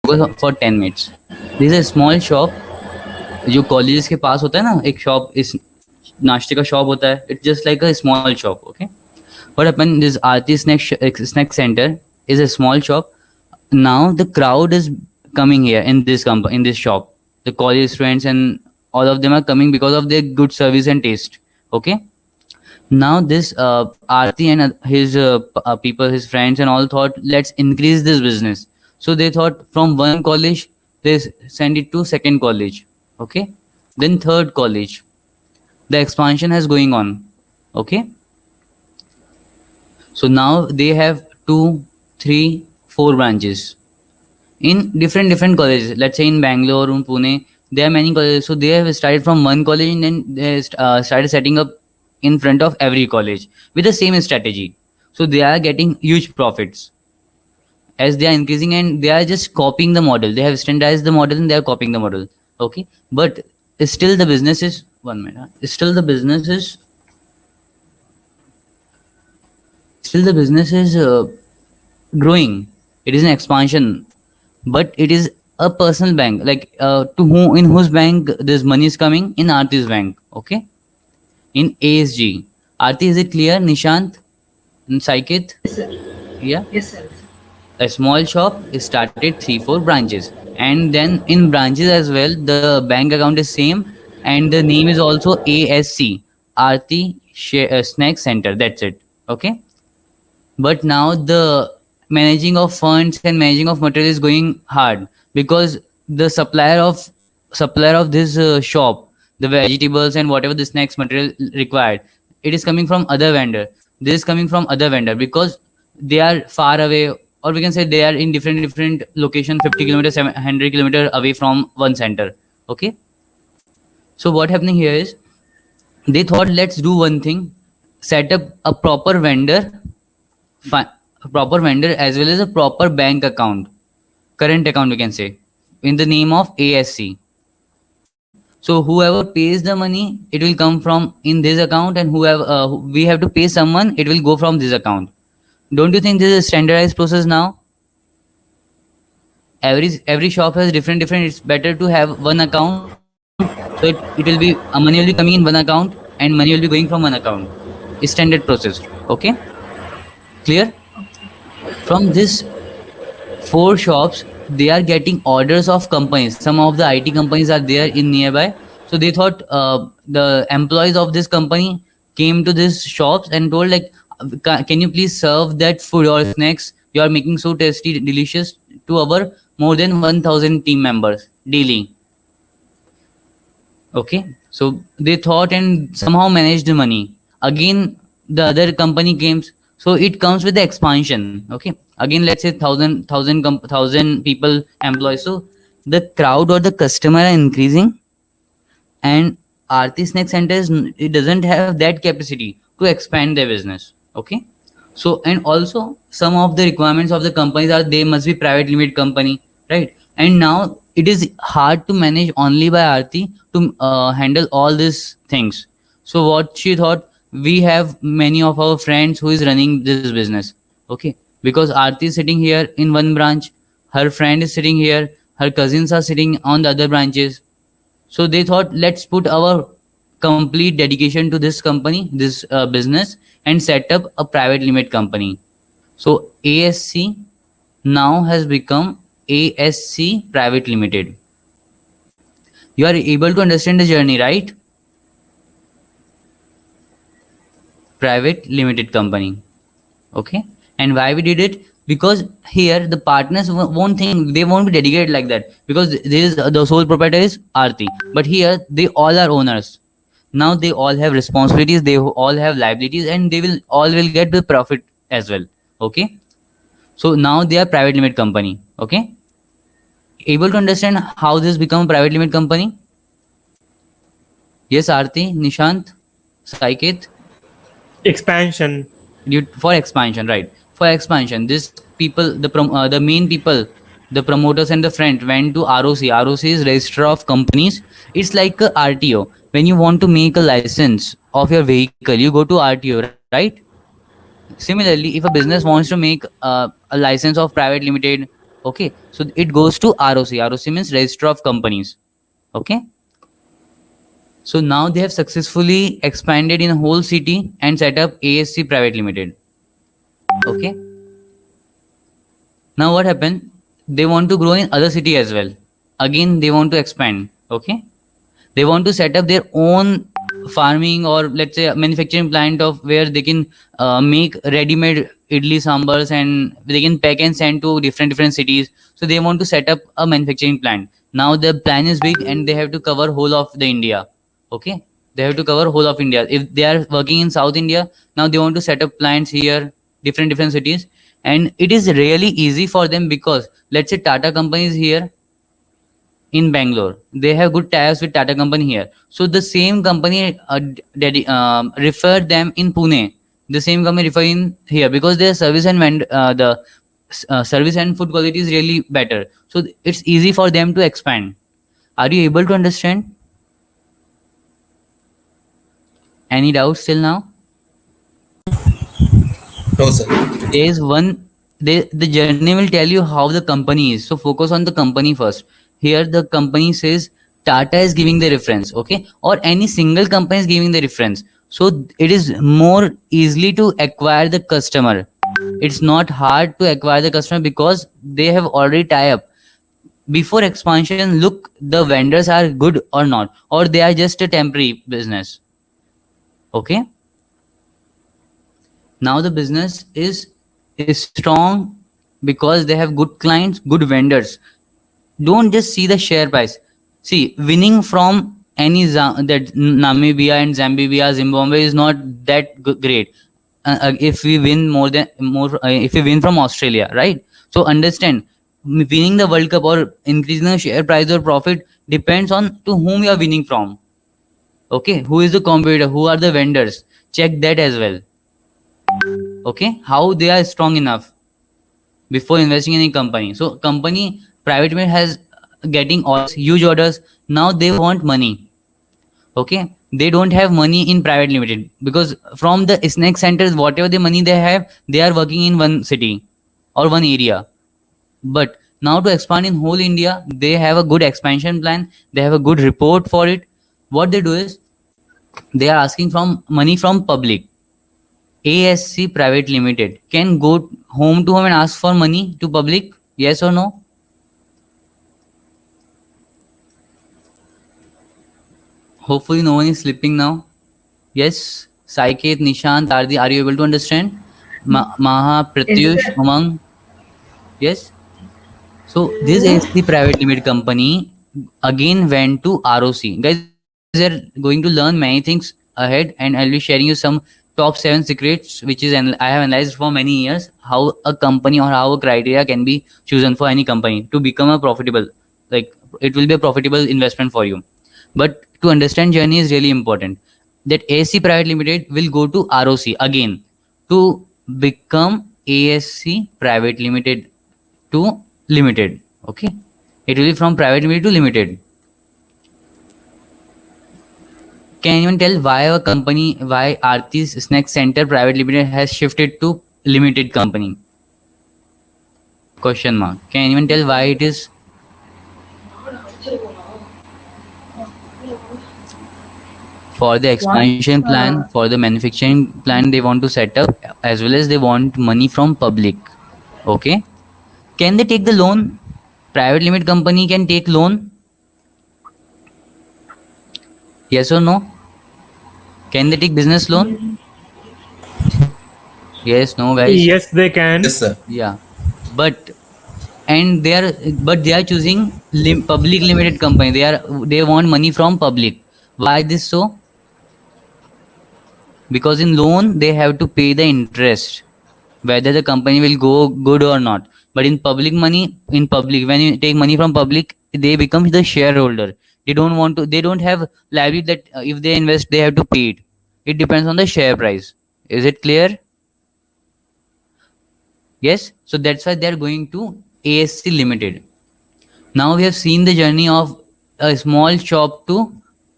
for 10 minutes. This is a small shop जो colleges के पास होता है ना, एक शॉप, इस नाश्ते का शॉप होता है. It's just like a small shop. Okay, what happened, this Aarti snack center is a small shop. Now the crowd is coming here in in this shop. The college students and all of them are coming because of their good service and taste. Okay, now this Aarti and his people, his friends and all thought, let's increase this business. So they thought from one college they send it to second college. Okay, then third college. The expansion has going on. Okay, so now they have 2, 3, 4 branches in different colleges. Let's say in Bangalore, in Pune, there are many colleges. So they have started from one college and then they started setting up in front of every college with the same strategy. So they are getting huge profits as they are increasing, and they are just copying the model. They have standardized the model and they are copying the model. Okay, but still the business is 1 minute. Still the business is growing. It is an expansion, but it is a personal bank, like to whom, in whose bank this money is coming, in Aarti's bank. Okay, in ASG. Aarti, is it clear? Nishant and Saikit? Yes, sir. Yeah. Yes, sir. A small shop is started 3, 4 branches, and then in branches as well the bank account is same, and the name is also ASC, Aarti Snack Center. That's it. Okay, but now the managing of funds and managing of material is going hard because the supplier of this shop, the vegetables and whatever the snacks material required, it is coming from other vendor. This is coming from other vendor because they are far away, or we can say they are in different location, 50 kilometers, 700 kilometers away from one center. Okay, so what happening here is they thought, let's do one thing, set up a proper vendor, as well as a proper bank account, current account we can say, in the name of ASC. So whoever pays the money, it will come from in this account, and whoever we have to pay someone, it will go from this account. Don't you think this is a standardized process now? Every shop has different. It's better to have one account, so it will be money will be coming in one account and money will be going from one account. It's standard process. Okay, clear? From this 4 shops, they are getting orders of companies. Some of the IT companies are there in nearby. So they thought the employees of this company came to these shops and told, like, can you please serve that food or snacks you are making so tasty, delicious to our more than 1000 team members daily. Okay, so they thought and somehow managed the money. Again, the other company came, so it comes with the expansion. Okay, again, let's say 1000 people employees. So the crowd or the customer are increasing, and Aarti Snack Centers, it doesn't have that capacity to expand their business. Okay, so and also some of the requirements of the companies are they must be private limited company, right? And now it is hard to manage only by Aarti to handle all these things. So what she thought, we have many of our friends who is running this business. Okay, because Aarti is sitting here in one branch, her friend is sitting here, her cousins are sitting on the other branches. So they thought, let's put our complete dedication to this company, this business, and set up a private limited company. So ASC now has become ASC Private Limited. You are able to understand the journey, right? Private Limited Company. Okay, and why we did it? Because here the partners won't think, they won't be dedicated like that, because this is the sole proprietor is Aarti, but here they all are owners. Now they all have responsibilities, they all have liabilities, and they will all will get the profit as well. Okay, so now they are private limited company. Okay, able to understand how this become a private limited company? Yes, Aarti, Nishant, Saikit. Expansion. For expansion, right? For expansion, this people, the main people, the promoters and the friend went to ROC. ROC is Register of Companies. It's like a RTO. When you want to make a license of your vehicle, you go to RTO, right? Similarly, if a business wants to make a license of private limited, Okay, so it goes to ROC. ROC means Register of Companies. Okay, so now they have successfully expanded in a whole city and set up ASC Private Limited. Okay, now what happened? They want to grow in other city as well. Again, they want to expand. Okay, they want to set up their own farming, or let's say a manufacturing plant of where they can make ready-made idli sambars, and they can pack and send to different cities. So they want to set up a manufacturing plant. Now the plan is big and they have to cover whole of the India. Okay, they have to cover whole of India. If they are working in South India, now they want to set up plants here, different cities. And it is really easy for them because let's say Tata company is here in Bangalore. They have good ties with Tata company here. So the same company refer them in Pune. The same company refer in here because their service and service and food quality is really better. So it's easy for them to expand. Are you able to understand? Any doubts till now? No, sir. There is one. The journey will tell you how the company is. So focus on the company first. Here the company says Tata is giving the reference, okay, or any single company is giving the reference. So it is more easily to acquire the customer. It's not hard to acquire the customer because they have already tie up. Before expansion, look the vendors are good or not, or they are just a temporary business. Okay. Now the business is strong because they have good clients, good vendors. Don't just see the share price. See, winning from that Namibia and Zambia, Zimbabwe is not that great. If we win if we win from Australia, right? So understand, winning the World Cup or increasing the share price or profit depends on to whom you are winning from. Okay, who is the competitor? Who are the vendors? Check that as well. Okay, how they are strong enough before investing in a company. So company private limited has getting all huge orders. Now they want money. Okay, they don't have money in private limited because from the snack centers, whatever the money they have, they are working in one city or one area. But now to expand in whole India, they have a good expansion plan. They have a good report for it. What they do is they are asking from money from public. ASC Private Limited can go home to home and ask for money to public. Yes or no? Hopefully no one is sleeping now. Yes. Saiket, Nishant, Ardi, are you able to understand? Maha, Pratyush, Umang. Yes. So this ASC Private Limited company again went to ROC. Guys, we are going to learn many things ahead, and I'll be sharing you some top 7 secrets which is I have analyzed for many years how a company or how a criteria can be chosen for any company to become a profitable, like it will be a profitable investment for you. But to understand journey is really important. That ASC Private Limited will go to ROC again to become ASC Private Limited to Limited. Okay, it will be from Private Limited to Limited. Can anyone tell why a company, why Aarti's Snack Center Private Limited has shifted to limited company? Question mark. Can anyone tell why it is? For the expansion plan, for the manufacturing plan they want to set up, as well as they want money from public. Okay. Can they take the loan? Private limited company can take loan? Yes or no? Can they take business loan? Yes, no, guys. Yes, they can. Yes, sir. Yeah, but they are choosing public limited company. They want money from public. Why this so? Because in loan they have to pay the interest, whether the company will go good or not. But in public money, when you take money from public, they become the shareholder. They don't have liability that if they invest they have to pay it. It depends on the share price. Is it clear? Yes. So that's why they are going to ASC Limited. Now we have seen the journey of a small shop to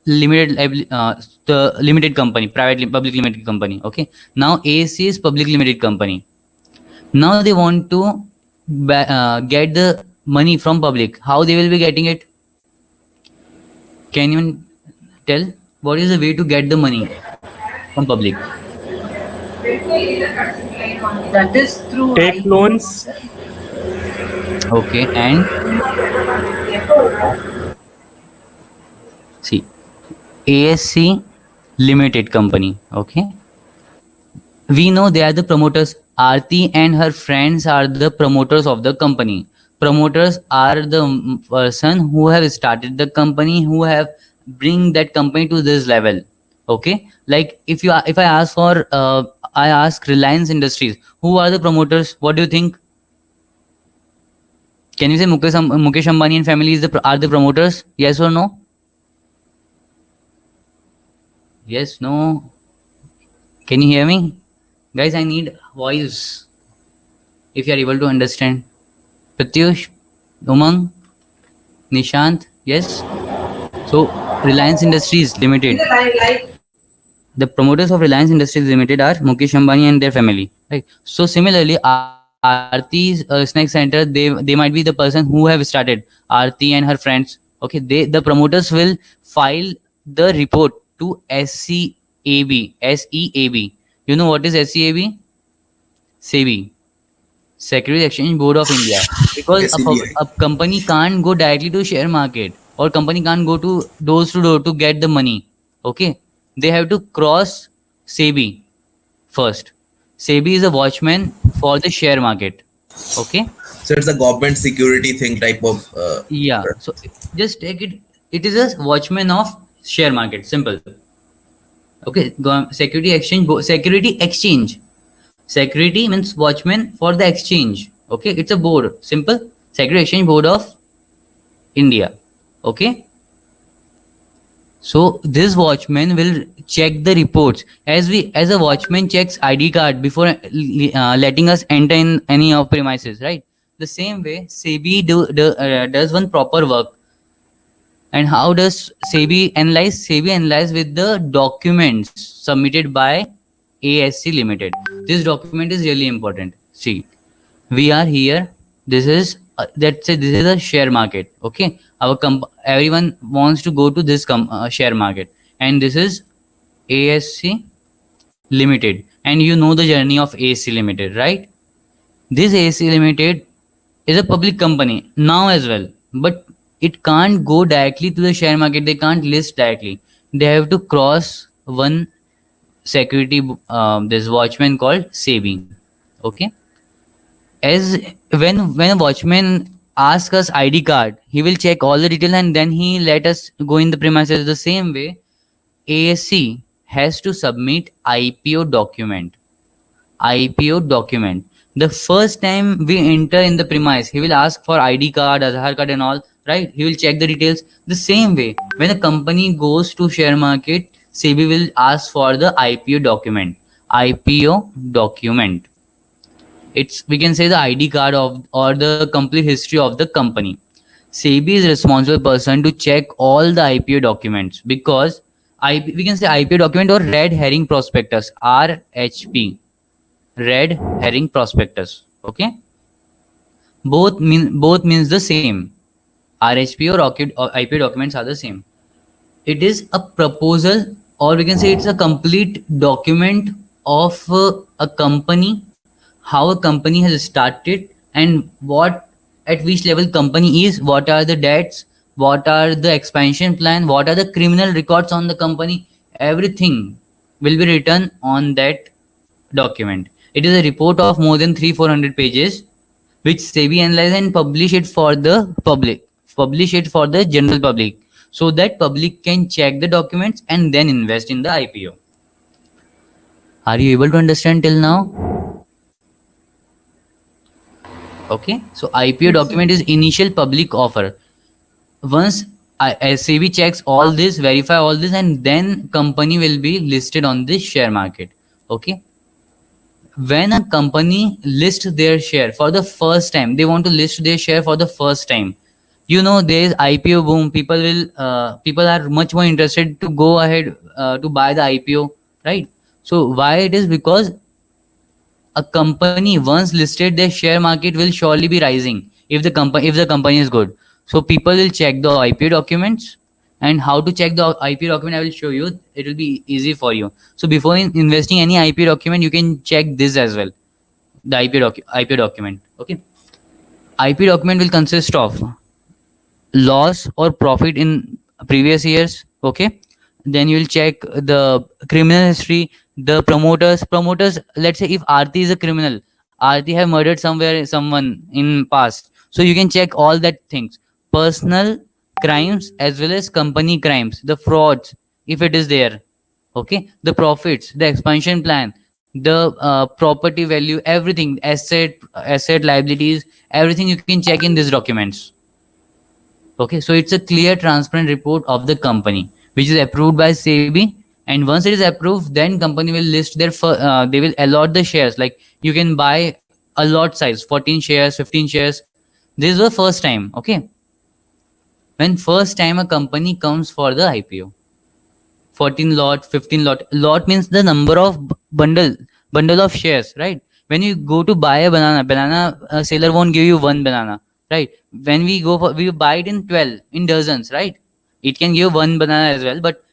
the limited company, public limited company. Okay. Now ASC is public limited company. Now they want to get the money from public, how they will be getting it? Can you tell what is the way to get the money from public? That is through Take IPO, loans. sir. Okay, and see, ASC Limited company. Okay, we know they are the promoters. Aarti and her friends are the promoters of the company. Promoters are the person who have started the company, who have bring that company to this level. Okay, like if I ask for I ask Reliance Industries, who are the promoters? What do you think? Can you say Mukesh Ambani and family are the promoters? Yes or no? Yes, no. Can you hear me? Guys, I need voice if you are able to understand. Pratyush, Umang, Nishant, yes? So, Reliance Industries Limited. The promoters of Reliance Industries Limited are Mukesh Ambani and their family. Right. So, similarly, Aarti's Snack Center, they might be the person who have started. Aarti and her friends. Okay, the promoters will file the report to SEAB. SEAB. You know what is SEAB? SEBI. Securities Exchange Board of India, because SEBI. a company can't go directly to share market, or company can't go to door to get the money. Okay, they have to cross SEBI first. SEBI is a watchman for the share market. Okay, So it's a government security thing type of. yeah. So just take it. It is a watchman of share market. Simple. Okay, Security Exchange. Security Exchange. Security means watchman for the exchange. Okay, it's a board. Simple. Security Exchange Board of India. Okay. So this watchman will check the reports as a watchman checks ID card before letting us enter in any of premises. Right. The same way SEBI does one proper work. And how does SEBI analyze? SEBI analyze with the documents submitted by ASC Limited. This document is really important. See, we are here. This is let's say this is a share market. Okay, everyone wants to go to this share market, and this is ASC Limited, and you know the journey of ASC Limited, right? This ASC Limited is a public company now as well, but it can't go directly to the share market. They can't list directly. They have to cross one security, this watchman called SEBI. Okay, as when a watchman asks us ID card, he will check all the details and then he let us go in the premises. The same way, ASC has to submit IPO document. IPO document. The first time we enter in the premise, he will ask for ID card, Aadhaar card, and all. Right? He will check the details. The same way, when a company goes to share market, SEBI will ask for the IPO document. IPO document. It's, we can say, the ID card of or the complete history of the company. SEBI is responsible person to check all the IPO documents, because we can say IPO document or red herring prospectus, RHP, red herring prospectus. Okay, both means the same. RHP or IPO documents are the same. It is a proposal, or we can say it's a complete document of a company, how a company has started, and what at which level company is, what are the debts, what are the expansion plan, what are the criminal records on the company. Everything will be written on that document. It is a report of more than 300-400 pages, which SEBI analyze and publish it for the public, publish it for the general public, so that public can check the documents and then invest in the IPO. Are you able to understand till now? Okay, so IPO document is initial public offer. Once SEBI checks all this, verify all this, and then company will be listed on this share market. Okay, when a company lists their share for the first time, they want to list their share for the first time. You know, there is IPO boom. People are much more interested to go ahead to buy the IPO, right? So why it is? Because a company once listed, their share market will surely be rising if the company is good. So people will check the IPO documents, and how to check the IPO document I will show you. It will be easy for you. So before investing any IPO document, you can check this as well. The IPO document. Okay. IPO document will consist of loss or profit in previous years. Okay. Then you will check the criminal history, the promoters. Let's say if Aarti is a criminal, Aarti have murdered someone in past, so you can check all that things, personal crimes as well as company crimes, the frauds if it is there. Okay, the profits, the expansion plan, the property value, everything, asset liabilities, everything you can check in these documents. Okay, so it's a clear, transparent report of the company, which is approved by SEBI. And once it is approved, then company will list they will allot the shares. Like you can buy a lot size, 14 shares, 15 shares. This is the first time. Okay, when first time a company comes for the IPO, 14 lot, 15 lot means the number of bundle of shares, right? When you go to buy a banana seller won't give you one banana, right? When we buy it in 12 in dozens, right? It can give one banana as well, but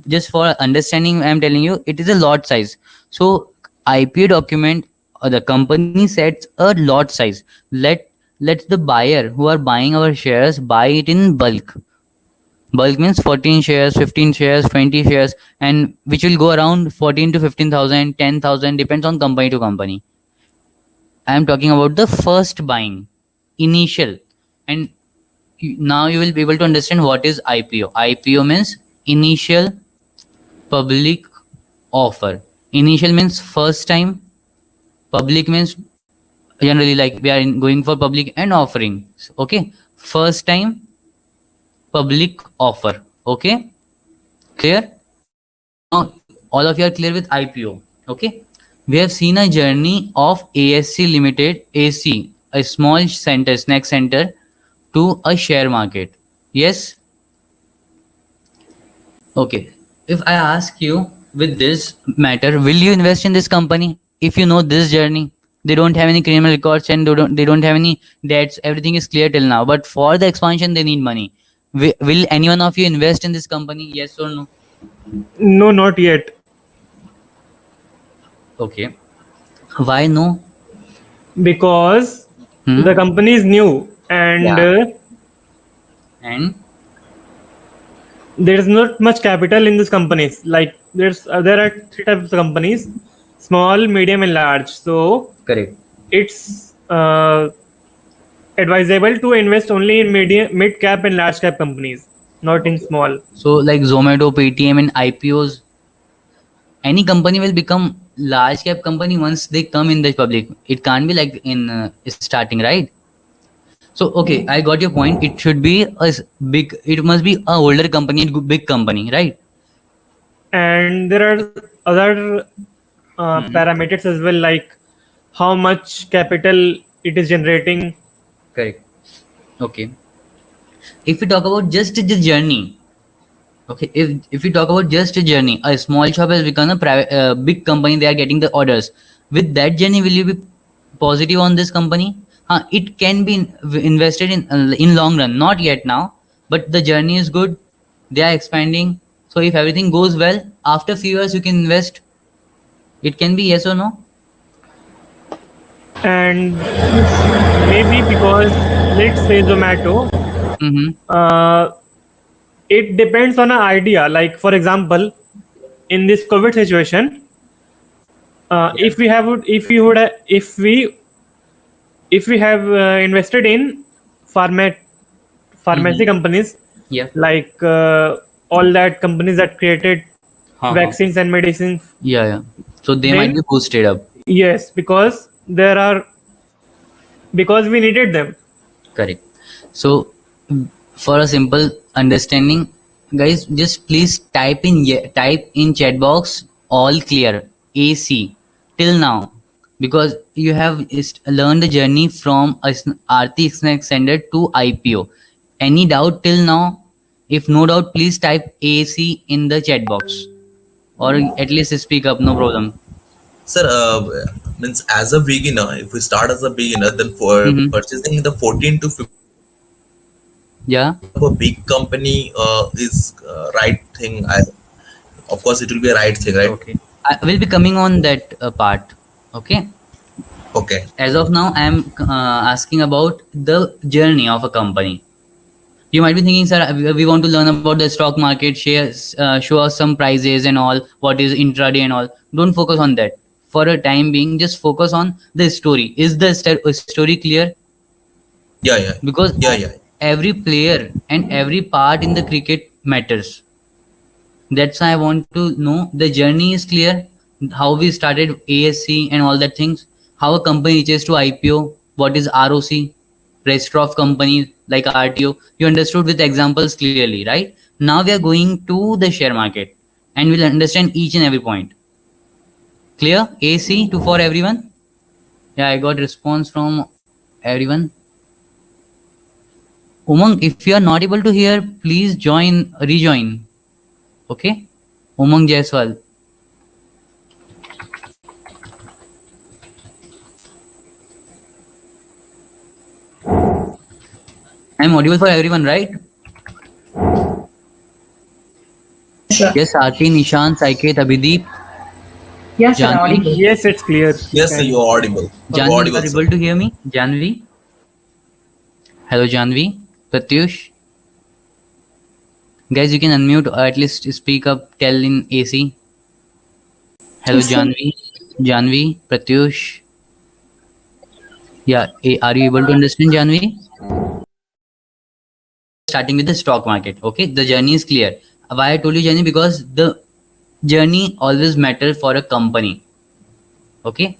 just for understanding, I'm telling you it is a lot size. So IPO document, the company sets a lot size. Let the buyer who are buying our shares buy it in bulk. Bulk means 14 shares, 15 shares, 20 shares, and which will go around 14 to 15,000, 10,000, depends on company to company. I am talking about the first buying, initial. And now you will be able to understand what is IPO. IPO means initial public offer. Initial means first time. Public means generally like we are going for public and offering. Okay, first time public offer. Okay, clear? Now all of you are clear with IPO. Okay, we have seen a journey of ASC Limited, AC, a small center, snack center, to a share market. Yes. Okay, if I ask you with this matter, will you invest in this company if you know this journey? They don't have any criminal records and they don't have any debts. Everything is clear till now. But for the expansion, they need money. Will any one of you invest in this company? Yes or no? No, not yet. Okay. Why no? Because Hmm? the company is new and Yeah. And there is not much capital in these companies. Like there are three types of companies: small, medium, and large. So correct. it's advisable to invest only in mid cap and large cap companies, not in small. So like Zomato, Paytm, and IPOs, any company will become large cap company once they come in the public. It can't be like in starting, right? So okay, I got your point. It should be big. It must be a older company, big company, right? And there are other parameters as well, like how much capital it is generating. Correct. Okay. If we talk about just the journey, okay. If we talk about just a journey, a small shop has become a big company. They are getting the orders. With that journey, will you be positive on this company? It can be invested in long run. Not yet now, but the journey is good. They are expanding. So if everything goes well, after few years you can invest. It can be yes or no. And maybe because let's say Zomato, Mm-hmm. it depends on an idea. Like for example, in this COVID situation, if we have invested in pharmacy companies, Yeah. like all that companies that created vaccines and medicines. Yeah. So they might Then- be boosted up. Yes, because we needed them. Correct. So for a simple understanding, guys, just please type in chat box all clear AC till now, because you have learned the journey from Aarti Snack Center to IPO. Any doubt till now? If no doubt, please type AC in the chat box, or at least speak up. No problem. Sir, means as a beginner, if we start as a beginner, then for Mhm. purchasing the 14 to 15 Yeah. of a big company is right thing. Of course, it will be a right thing, right? Okay. I will be coming on that part. Okay. Okay. As of now, I am asking about the journey of a company. You might be thinking, sir, we want to learn about the stock market, shares, show us some prices and all, what is intraday and all. Don't focus on that. For a time being, just focus on the story. Is the story clear? Yeah, yeah, Because yeah, yeah. every player and every part in the cricket matters. That's why I want to know the journey is clear, how we started ASC and all that things, how a company reaches to IPO, what is ROC, register of company like RTO. You understood with examples clearly, right? Now we are going to the share market and we'll understand each and every point. Clear? AC to for everyone? Yeah, I got response from everyone. Umang, if you are not able to hear, please rejoin. Okay? Umang Jaiswal. I'm audible for everyone, right? Sir. Yes, Aarti, Nishant, Saiket, Abhideep, Yes, sir, Janvi. audible. Yes, it's clear. Yes, sir, you are audible. You are Janvi, you audible, are sir. able to hear me? Janvi? Hello, Janvi. Pratyush? Guys, you can unmute or at least speak up, tell in AC. Hello, Yes, sir. Janvi. Janvi, Pratyush. Yeah, are you able to understand, Janvi? Starting with the stock market. Okay, the journey is clear. Why I told you journey? Because the journey always matters for a company. Okay,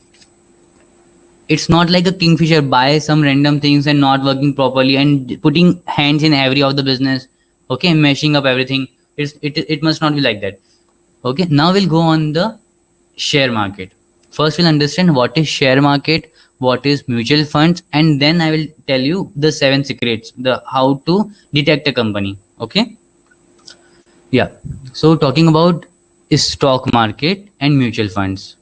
it's not like a kingfisher buy some random things and not working properly and putting hands in every of the business. Okay, meshing up everything. It must not be like that. Okay, now we'll go on the share market. First, we'll understand what is share market, what is mutual funds, and then I will tell you the 7 secrets, the how to detect a company. Okay. Yeah. So talking about stock market and mutual funds.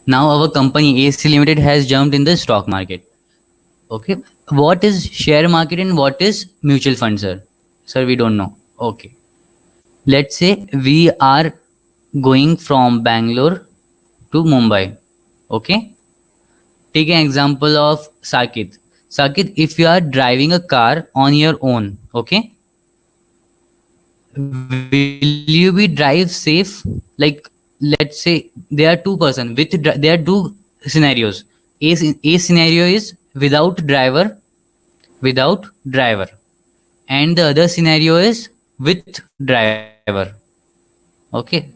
Now our company AC Limited has jumped in the stock market. Okay. What is share market and what is mutual fund, sir? Sir, we don't know. Okay. Let's say we are going from Bangalore to Mumbai. Okay. Take an example of Sakit. Sakit, if you are driving a car on your own, okay, will you be drive safe? Like, let's say there are two person with there are two scenarios. A scenario is without driver, and the other scenario is with driver. Okay,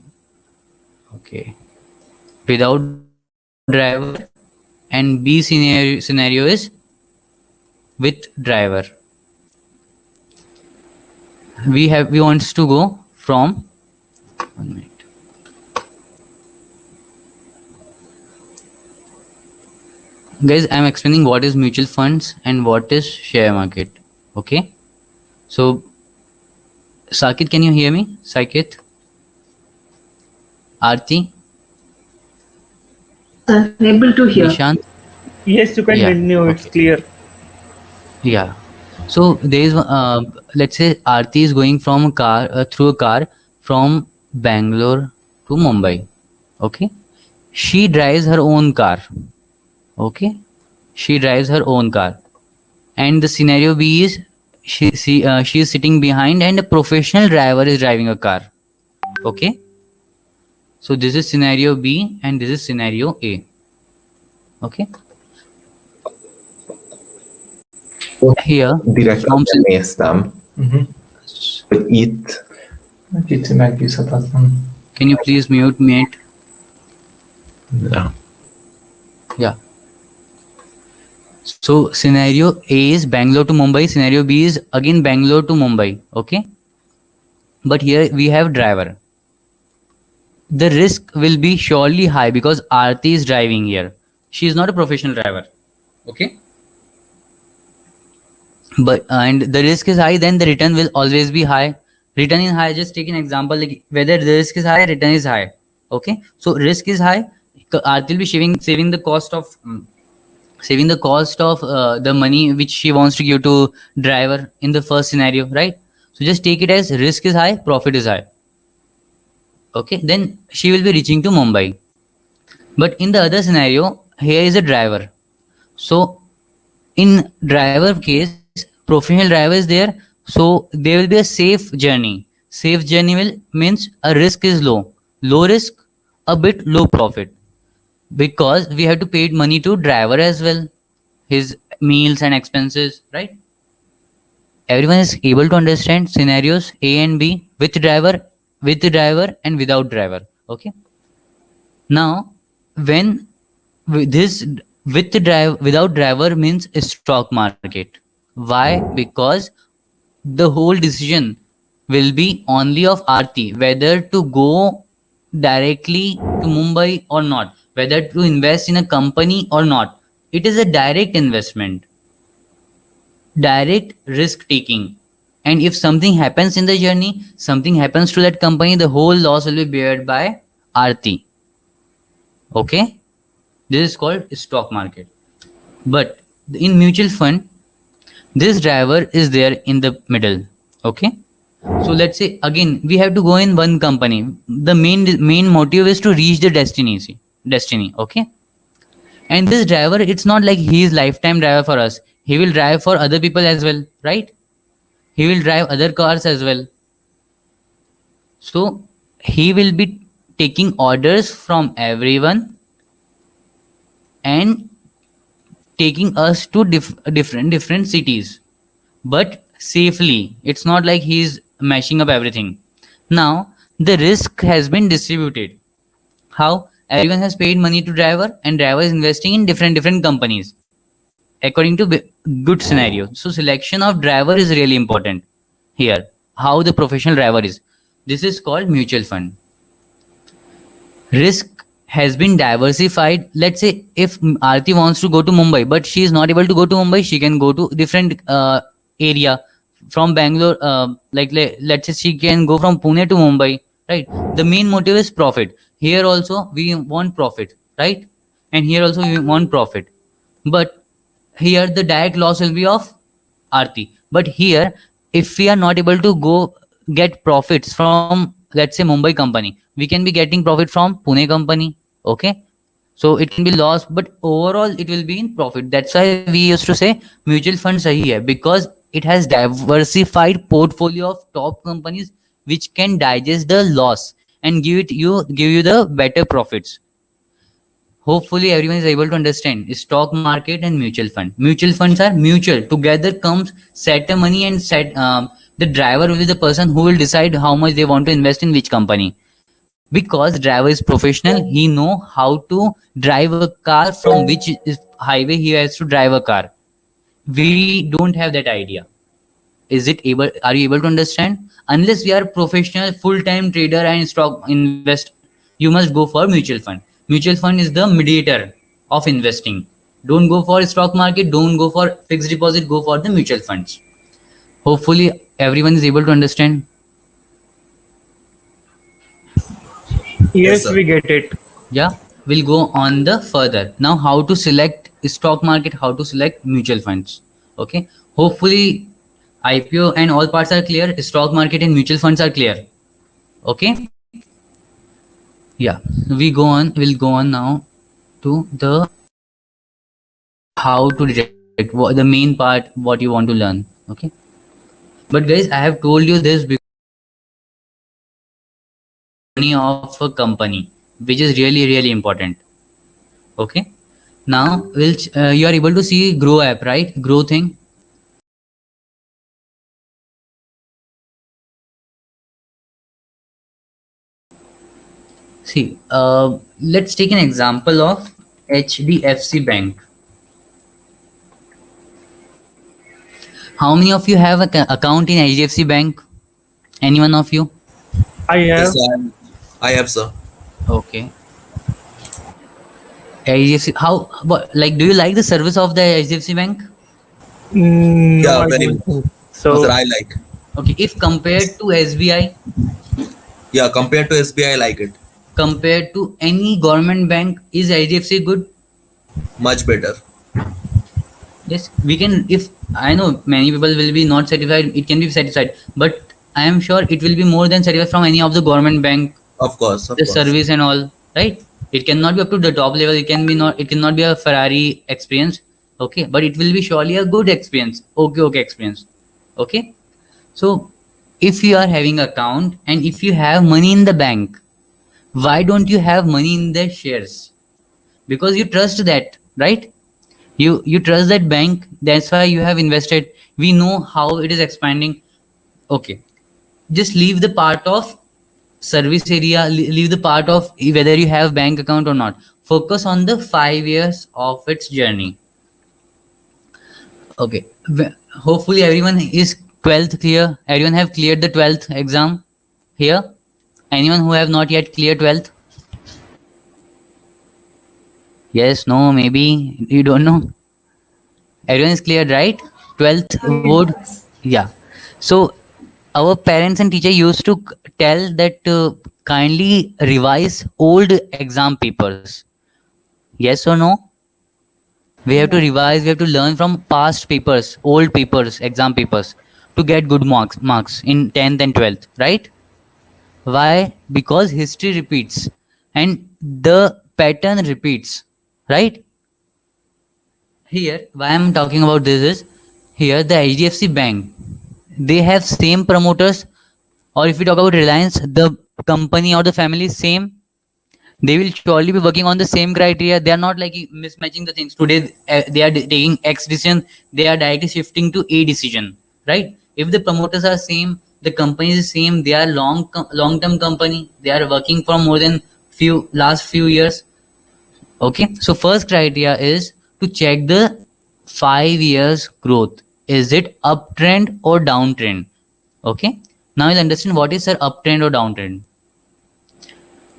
okay, without driver, and B scenario is with driver. We wants to go from 1 minute. Guys, I'm explaining what is mutual funds and what is share market. Okay, so Sakit, can you hear me? Sakit, Aarti, Able to hear. Nishant. Yes, you can Yeah. continue. It's Okay. clear. Yeah. So there is let's say Aarti is going from a car through a car from Bangalore to Mumbai. Okay. She drives her own car. Okay. She drives her own car. And the scenario B is she is sitting behind and a professional driver is driving a car. Okay. So this is scenario B and this is scenario A. Okay. Here from Direktben néztem, hogy itt kicsi megbízhatatlan. can you please mute? Ja. Yeah. So scenario A is Bangalore to Mumbai. Scenario B is again Bangalore to Mumbai. Okay. But here we have driver. The risk will be surely high because Aarti is driving here. She is not a professional driver. Okay. But and the risk is high, then the return will always be high. Return is high. Just take an example, like whether the risk is high, return is high. Okay, so risk is high. Aarti will be saving the cost of the money which she wants to give to driver in the first scenario, right? So just take it as risk is high, profit is high. Okay, then she will be reaching to Mumbai. But in the other scenario, here is a driver. So in driver case, professional driver is there, so there will be a safe journey. Safe journey will means a risk is low. Low risk, a bit low profit. Because we have to pay money to driver as well, his meals and expenses, right? Everyone is able to understand scenarios A and B with driver and without driver. Okay, now when this with the drive without driver means stock market. Why? Because the whole decision will be only of Aarti whether to go directly to Mumbai or not, whether to invest in a company or not. It is a direct investment, direct risk taking. And if something happens in the journey, something happens to that company, the whole loss will be bared by Aarti. Okay, this is called stock market. But in mutual fund, this driver is there in the middle. Okay, so let's say again we have to go in one company. The main motive is to reach the destiny. Okay, and this driver, it's not like he is lifetime driver for us. He will drive for other people as well, right? He will drive other cars as well. So he will be taking orders from everyone and taking us to different cities, but safely. It's not like he's mashing up everything. Now the risk has been distributed. How? Everyone has paid money to driver and driver is investing in different companies according to good scenario. So selection of driver is really important here. How the professional driver is. This is called mutual fund. Risk has been diversified. Let's say if Aarti wants to go to Mumbai, but she is not able to go to Mumbai, she can go to different area from Bangalore. Let's say she can go from Pune to Mumbai, right? The main motive is profit. Here also we want profit, right? And here also we want profit. But here the direct loss will be of Aarti. But here, if we are not able to go get profits from, let's say, Mumbai company, we can be getting profit from Pune company. Okay, so it can be loss, but overall it will be in profit. That's why we used to say mutual fund sahi hai, because it has diversified portfolio of top companies which can digest the loss and give you the better profits. Hopefully everyone is able to understand stock market and mutual fund. Mutual funds are mutual. Together comes set the money and set the driver will be the person who will decide how much they want to invest in which company. Because driver is professional, he know how to drive a car from which highway he has to drive a car. We don't have that idea. Are you able to understand? Unless we are professional full-time trader and stock invest, you must go for mutual fund. Mutual fund is the mediator of investing. Don't go for stock market, don't go for fixed deposit, go for the mutual funds. Hopefully everyone is able to understand. Yes, sir. we get it. Yeah, we'll go on the further. Now how to select stock market, how to select mutual funds. Okay, hopefully IPO and all parts are clear. Stock market and mutual funds are clear. Okay. Yeah, we'll go on now to the how to detect the main part, what you want to learn. Okay, but guys, I have told you this because of a company, which is really important. Okay, now you are able to see Grow app, right? Grow thing. See, let's take an example of HDFC Bank. How many of you have an account in HDFC Bank? Anyone of you? I have. Yes, I have, sir. Okay. HDFC, do you like the service of the HDFC Bank? No, Yeah, I very don't much. think so. Sir, I like. Okay, if compared to SBI, Yeah, compared to SBI, I like it. compared to any government bank, is HDFC good? Much better. Yes, we can. If I know many people will be not satisfied, it can be satisfied, but I am sure it will be more than satisfied from any of the government bank, Of course, of the course. service and all, right? It cannot be up to the top level. It can be not. It cannot be a Ferrari experience, okay? But it will be surely a good experience. Okay experience, okay? So, if you are having account and if you have money in the bank, why don't you have money in the shares? Because you trust that, right? You trust that bank, that's why you have invested. We know how it is expanding. Okay, just leave the part of service area, leave the part of whether you have bank account or not. Focus on the 5 years of its journey. Okay, hopefully everyone is 12th clear. Everyone have cleared the 12th exam here? Anyone who have not yet cleared 12th? Yes, no, maybe you don't know. Everyone is clear, right? 12th board. Yeah. So our parents and teacher used to tell that kindly revise old exam papers. Yes or no? We have to revise. We have to learn from past papers, old papers, exam papers, to get good marks in 10th and 12th, right? Why? Because history repeats and the pattern repeats, right? Here, why I'm talking about this is, here the HDFC Bank, they have same promoters, or if we talk about Reliance, the company or the family is same. They will surely be working on the same criteria. They are not like mismatching the things. Today they are taking X decision, they are directly shifting to A decision, right? If the promoters are same, the company is same, they are long-term company, they are working for more than last few years. Okay, so first criteria is to check the 5 years growth. Is it uptrend or downtrend? Okay, now you'll understand what is, sir, uptrend or downtrend.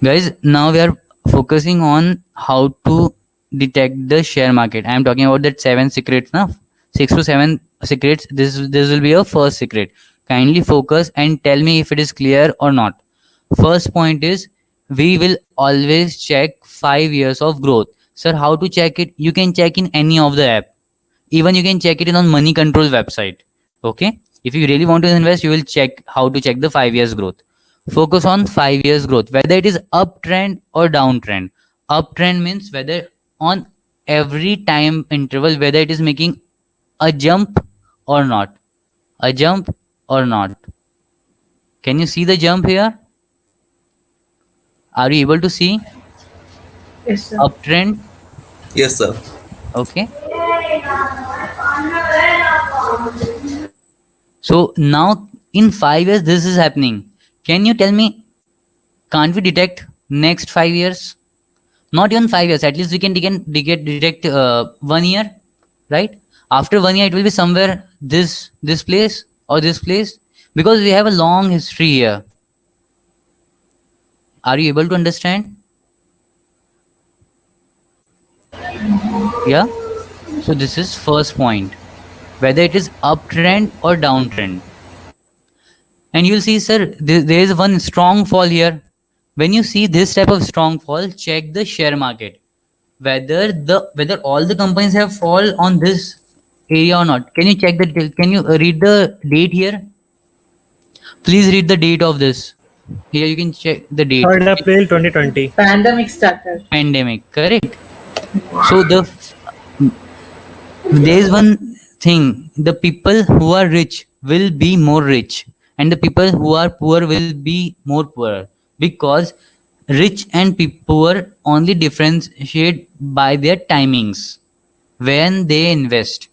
Guys, now we are focusing on how to detect the share market. I am talking about that 7 secrets now. 6 to 7 secrets. This will be your first secret. Kindly focus and tell me if it is clear or not. First point is, we will always check 5 years of growth. Sir, how to check it? You can check in any of the app. Even you can check it in on Money Control website. Okay, if you really want to invest, you will check how to check the 5 years growth. Focus on 5 years growth, whether it is uptrend or downtrend. Uptrend means whether on every time interval, whether it is making a jump or not. A jump or not. Can you see the jump here? Are you able to see? Yes, sir. Uptrend. Yes, sir. Okay. So now in 5 years this is happening. Can you tell me, can't we detect next 5 years? Not even 5 years, at least we can detect 1 year, right? After 1 year it will be somewhere this place or this place, because we have a long history here. Are you able to understand? Yeah. So this is first point, whether it is uptrend or downtrend. And you'll see, sir, there is one strong fall here. When you see this type of strong fall, check the share market, whether all the companies have fall on this area or not. Can you check the? Can you read the date here? Please read the date of this. Here you can check the date. 3rd April 2020. Pandemic started. Pandemic, correct? So there is one thing: the people who are rich will be more rich, and the people who are poor will be more poor, because rich and poor only differentiate by their timings when they invest.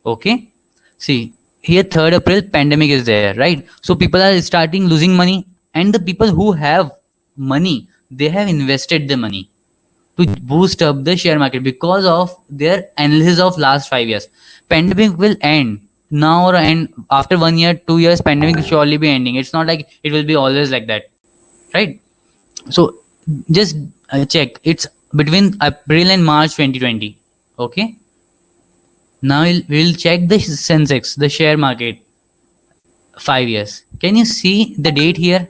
Okay, see here 3rd April pandemic is there, right? So people are starting losing money, and the people who have money, they have invested the money to boost up the share market because of their analysis of last 5 years. Pandemic will end now or end after 1 year, 2 years. Pandemic will surely be ending. It's not like it will be always like that, right? So just check, it's between April and March 2020. Okay, now we'll check the Sensex, the share market, 5 years. Can you see the date here?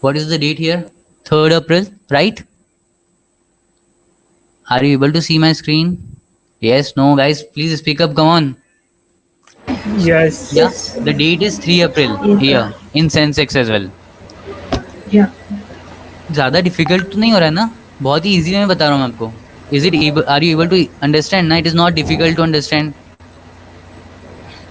What is the date here? 3rd April, right? Are you able to see my screen? Yes, no, guys, please speak up. Come on. Yes. Yeah, Yes. the date is 3 April here in Sensex as well. Yeah. ज़्यादा difficult तो नहीं हो रहा है ना? बहुत ही easy मैं बता रहा हूँ मैं आपको. Is it able? Are you able to understand? No, it is not difficult to understand.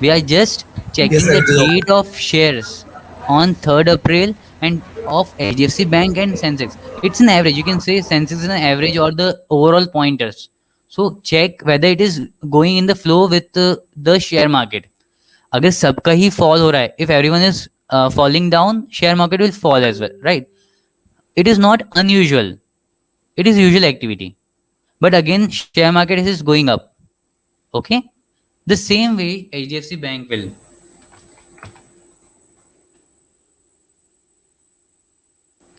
We are just checking Yes, sir, the it is okay. date of shares on 3rd April and of HDFC Bank and Sensex. It's an average. You can say Sensex is an average or the overall pointers. So check whether it is going in the flow with the share market. अगर सबका ही fall हो रहा है, if everyone is falling down, share market will fall as well, right? It is not unusual. It is usual activity. But again, share market is going up. Okay? The same way HDFC Bank will.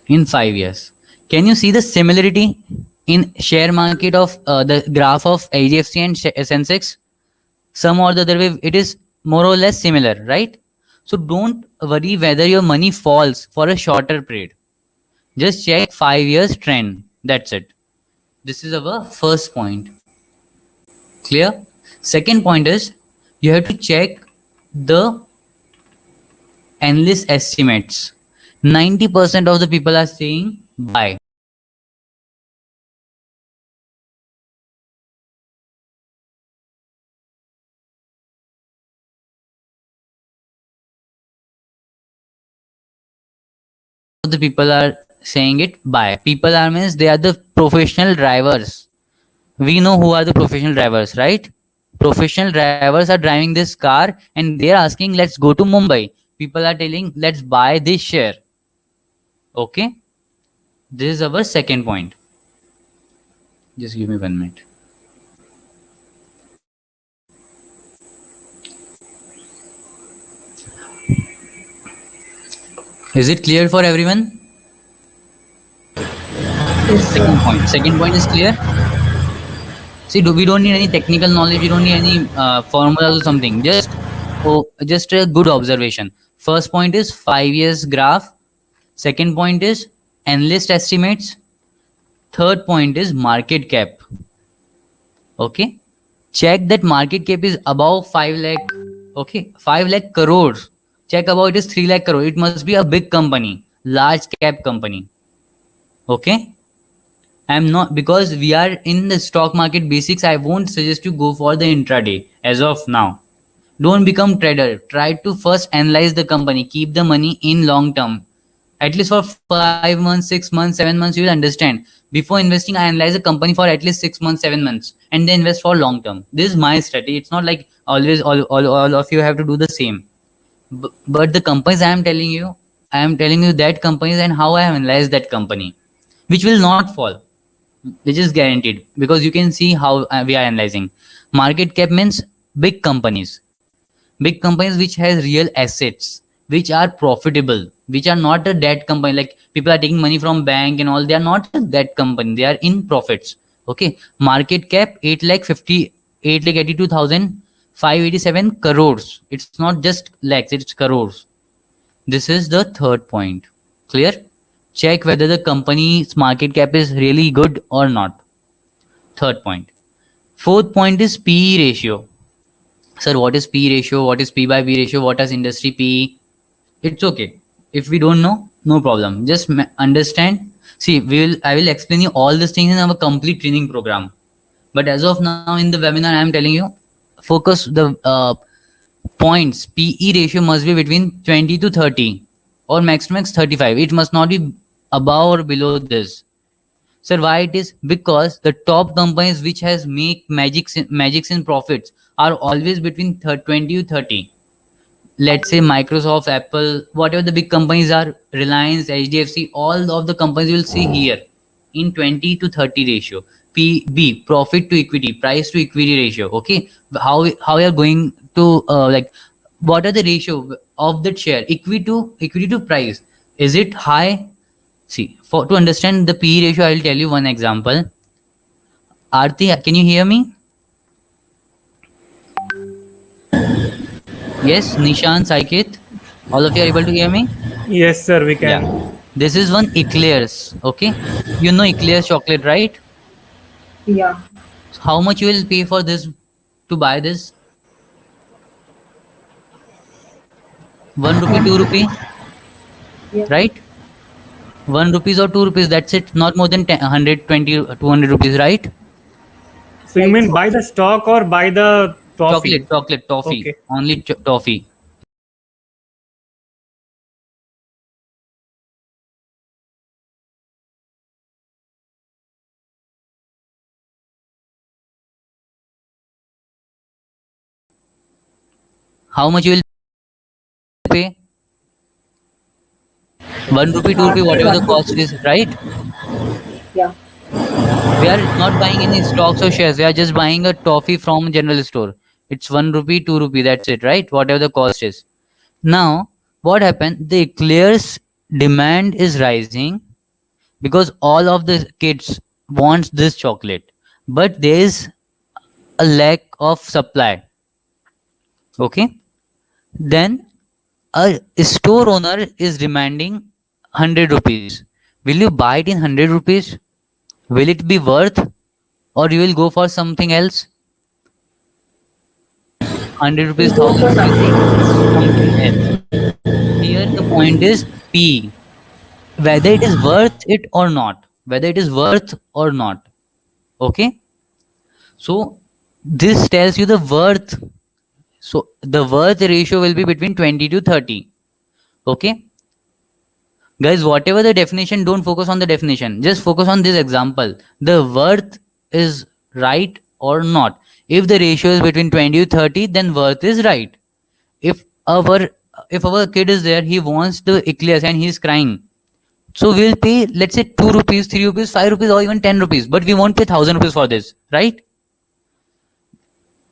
In 5 years. Can you see the similarity in share market of the graph of HDFC and Sensex? Some or the other way, it is more or less similar, right? So don't worry whether your money falls for a shorter period. Just check 5 years trend. That's it. This is our first point. Clear? Second point is you have to check the analyst estimates. 90% of the people are saying buy. The people are saying it buy. People are means they are the professional drivers. We know who are the professional drivers, right? Professional drivers are driving this car and they are asking, let's go to Mumbai. People are telling, let's buy this share. Okay? This is our second point. Just give me 1 minute. Is it clear for everyone? Yes, sir. Second point is clear. See, we don't need any technical knowledge. We don't need any formulas or something. Just a good observation. First point is 5 years graph. Second point is analyst estimates. Third point is market cap. Okay. Check that market cap is above 5 lakh. Okay. 5 lakh crores. Check above it is 3 lakh crore. It must be a big company, large cap company. Okay. I'm not, because we are in the stock market basics. I won't suggest you go for the intraday as of now. Don't become trader. Try to first analyze the company. Keep the money in long term. At least for 5 months, 6 months, 7 months, you will understand. Before investing, I analyze a company for at least 6 months, 7 months, and then invest for long term. This is my strategy. It's not like always all of you have to do the same. But the companies I am telling you that companies and how I have analyzed that company, which will not fall, which is guaranteed, because you can see how we are analyzing. Market cap means big companies which has real assets, which are profitable, which are not a debt company. Like people are taking money from bank and all, they are not a debt company, they are in profits. Okay, market cap 8,82,587 crores. It's not just lakhs, it's crores. This is the third point. Clear? Check whether the company's market cap is really good or not. Third point. Fourth point is PE ratio. Sir, what is PE ratio? What is P by B ratio? What is industry PE? It's okay. If we don't know, no problem. Just understand. See, I will explain you all these things in our complete training program. But as of now in the webinar, I am telling you, focus the points. PE ratio must be between 20 to 30 or max 35. It must not be above or below this. Sir, why it is? Because the top companies which has make magics in profits are always between 20 to 30. Let's say Microsoft, Apple, whatever the big companies are, Reliance, HDFC, all of the companies you will see here in 20 to 30 ratio. PB, profit to equity, price to equity ratio. Okay, how you are going to like, what are the ratio of that share? Equity to price. Is it high? See, to understand the PE ratio, I will tell you one example. Aarti, can you hear me? Yes, Nishan, Saiket, all of you are able to hear me? Yes, sir. We can. This is one Eclairs. Okay, you know Eclairs chocolate, right? Yeah. How much you will pay for this to buy this? 1 rupee, 2 rupee, Yeah. right? 1 rupees or 2 rupees. That's it. Not more than 10, 120, 200 rupees, right? So you Right. mean buy the stock or buy the toffee? Chocolate, toffee. Okay. Only toffee. How much you will pay? 1 rupee, 2 rupee, whatever the cost is, right? Yeah. We are not buying any stocks or shares. We are just buying a toffee from general store. It's 1 rupee, 2 rupee. That's it, right? Whatever the cost is. Now, what happened? The Eclairs demand is rising because all of the kids wants this chocolate, but there is a lack of supply. Okay, then a store owner is demanding 100 rupees. Will you buy it in 100 rupees? Will it be worth, or you will go for something else? 100 We rupees, go 1000 for rupees, something. something else. Here the point is P, whether it is worth it or not. Whether it is worth or not. Okay, so this tells you the worth. So the worth ratio will be between 20 to 30. Okay, guys, whatever the definition, don't focus on the definition, just focus on this example. The worth is right or not. If the ratio is between 20 to 30, then worth is right. if our if our kid is there, he wants the eclairs and he's crying, so we'll pay, let's say, 2 rupees, 3 rupees, 5 rupees, or even 10 rupees, but we won't pay 1000 rupees for this, right?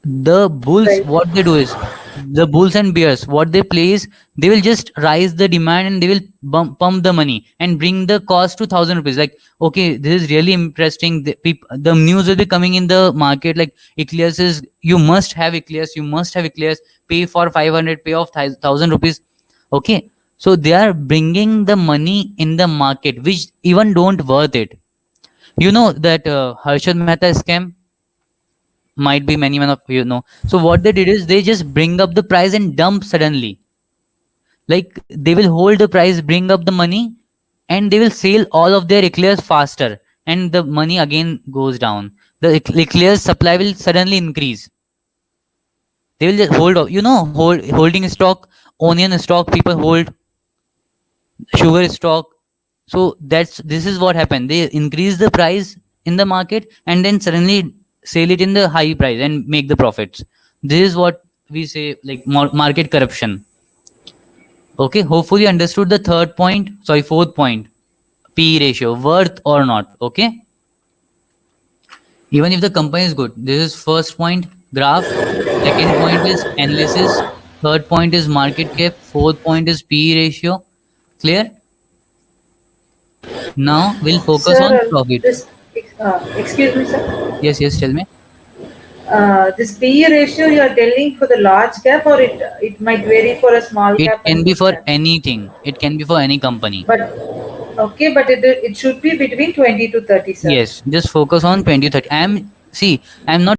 The bulls, Right. what they do is, the bulls and bears, what they play is, they will just rise the demand and they will pump the money and bring the cost to 1000 rupees. Like, okay, this is really interesting. The news will be coming in the market like eclairs is, you must have eclairs, you must have eclairs, pay for 500, pay off 1000 rupees. Okay, so they are bringing the money in the market which even don't worth it. You know that Harshad Mehta scam, might be many of you know. So what they did is, they just bring up the price and dump suddenly. Like, they will hold the price, bring up the money, and they will sell all of their eclairs faster, and the money again goes down. The eclairs supply will suddenly increase. They will just holding stock, onion stock people hold, sugar stock. So this is what happened. They increase the price in the market and then suddenly sell it in the high price and make the profits. This is what we say, like, market corruption. Okay, hopefully you understood the fourth point, PE ratio, worth or not. Okay, even if the company is good. This is first point, graph. Second point is analysis. Third point is market cap. Fourth point is PE ratio. Clear? Now we'll focus Sir, on profit. excuse me, sir. Yes, tell me. This PE ratio you are telling for the large cap, or it might vary for a small It cap can and be mid for cap. anything. It can be for any company. But okay, but it should be between 20 to 30, sir. Yes, just focus on 20, 30. I'm not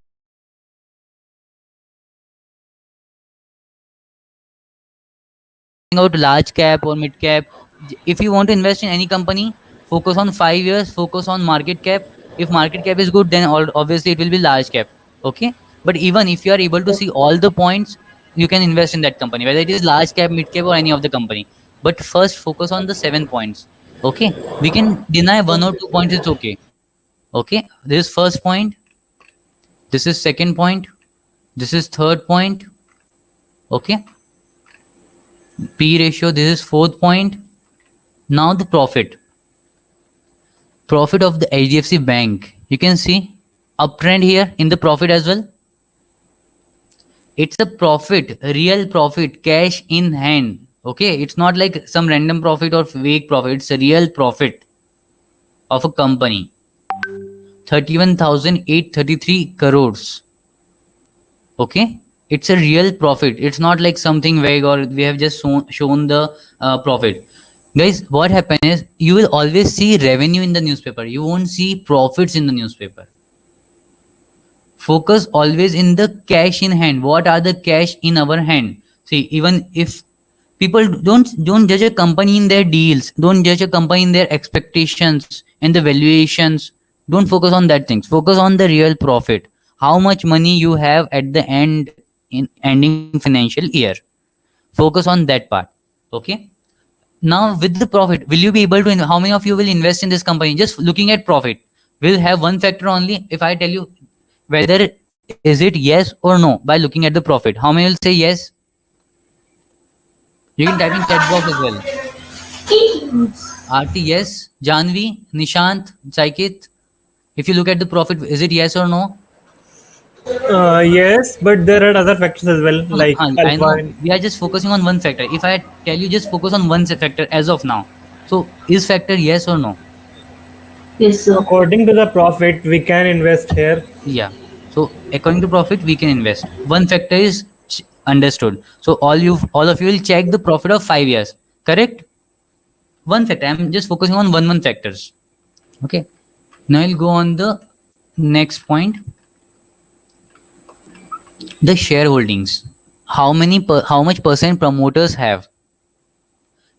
out large cap or mid cap. If you want to invest in any company, focus on 5 years, focus on market cap. If market cap is good, then obviously it will be large cap. Okay, but even if you are able to see all the points, you can invest in that company, whether it is large cap, mid cap, or any of the company. But first focus on the 7 points. Okay, we can deny 1 or 2 points, it's okay. Okay, this is first point, this is second point, this is third point. Okay, P ratio, this is fourth point. Now the profit of the HDFC Bank, you can see uptrend here in the profit as well. It's a profit, real profit, cash in hand. Okay, it's not like some random profit or fake profit. It's a real profit of a company. 31,833 crores. Okay, it's a real profit. It's not like something vague, or we have just shown the profit. Guys, what happens is you will always see revenue in the newspaper. You won't see profits in the newspaper. Focus always in the cash in hand. What are the cash in our hand? See, even if people don't judge a company in their deals, don't judge a company in their expectations and the valuations. Don't focus on that things. Focus on the real profit. How much money you have at the end in ending financial year. Focus on that part. Okay. Now with the profit, will you be able to? How many of you will invest in this company? Just looking at profit, will have one factor only. If I tell you whether is it yes or no by looking at the profit, how many will say yes? You can type in chat box as well. Aarti, yes. Janvi, Nishant, Saikit. If you look at the profit, is it yes or no? Yes, but there are other factors as well, like I alpha know. and We are just focusing on one factor. If I tell you just focus on one factor as of now. So is factor yes or no? Yes, sir. according to the profit, we can invest here. Yeah. So according to profit, we can invest. One factor is understood. So all of you will check the profit of 5 years. Correct? One factor. I'm just focusing on one factors. Okay. Now I'll go on the next point. The shareholdings. How much percent promoters have?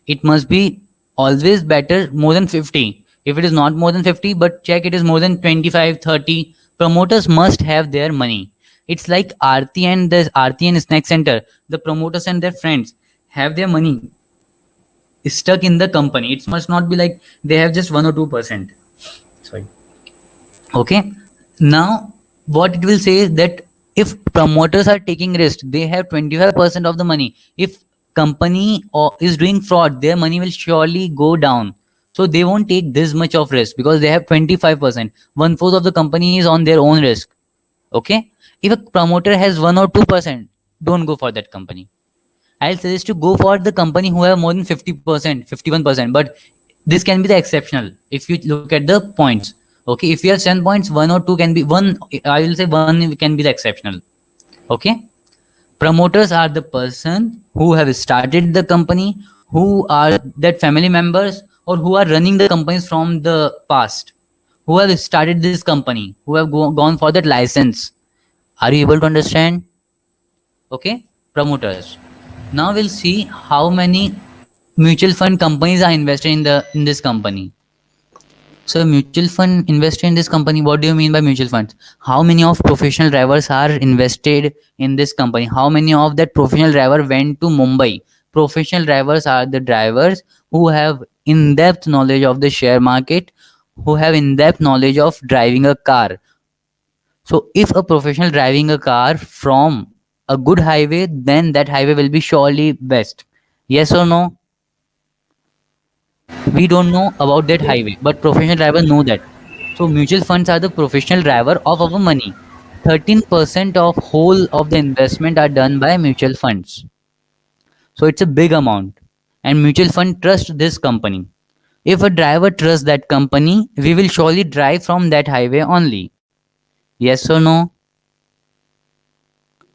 It must be always better more than 50. If it is not more than 50, but check it is more than 25, 30, promoters must have their money. It's like Aarti and Snack Center. The promoters and their friends have their money stuck in the company. It must not be like they have just 1 or 2%. Sorry. Okay. Now, what it will say is that if promoters are taking risk, they have 25% of the money. If company is doing fraud, their money will surely go down. So they won't take this much of risk because they have 25%. 1/4 of the company is on their own risk. Okay. If a promoter has 1 or 2%, don't go for that company. I'll suggest to go for the company who have more than 50%, 51%. But this can be the exceptional if you look at the points. Okay, if you have 10 points, 1 or 2 can be one. I will say 1 can be the exceptional. Okay. Promoters are the person who have started the company, who are that family members or who are running the companies from the past, who have started this company, who have gone for that license. Are you able to understand? Okay, promoters. Now we'll see how many mutual fund companies are invested in this company. So mutual fund invested in this company. What do you mean by mutual funds? How many of professional drivers are invested in this company? How many of that professional driver went to Mumbai? Professional drivers are the drivers who have in-depth knowledge of the share market, who have in-depth knowledge of driving a car. So if a professional driving a car from a good highway, then that highway will be surely best. Yes or no? We don't know about that highway, but professional drivers know that. So mutual funds are the professional driver of our money. 13% of whole of the investment are done by mutual funds. So it's a big amount. And mutual fund trust this company. If a driver trusts that company, we will surely drive from that highway only. Yes or no?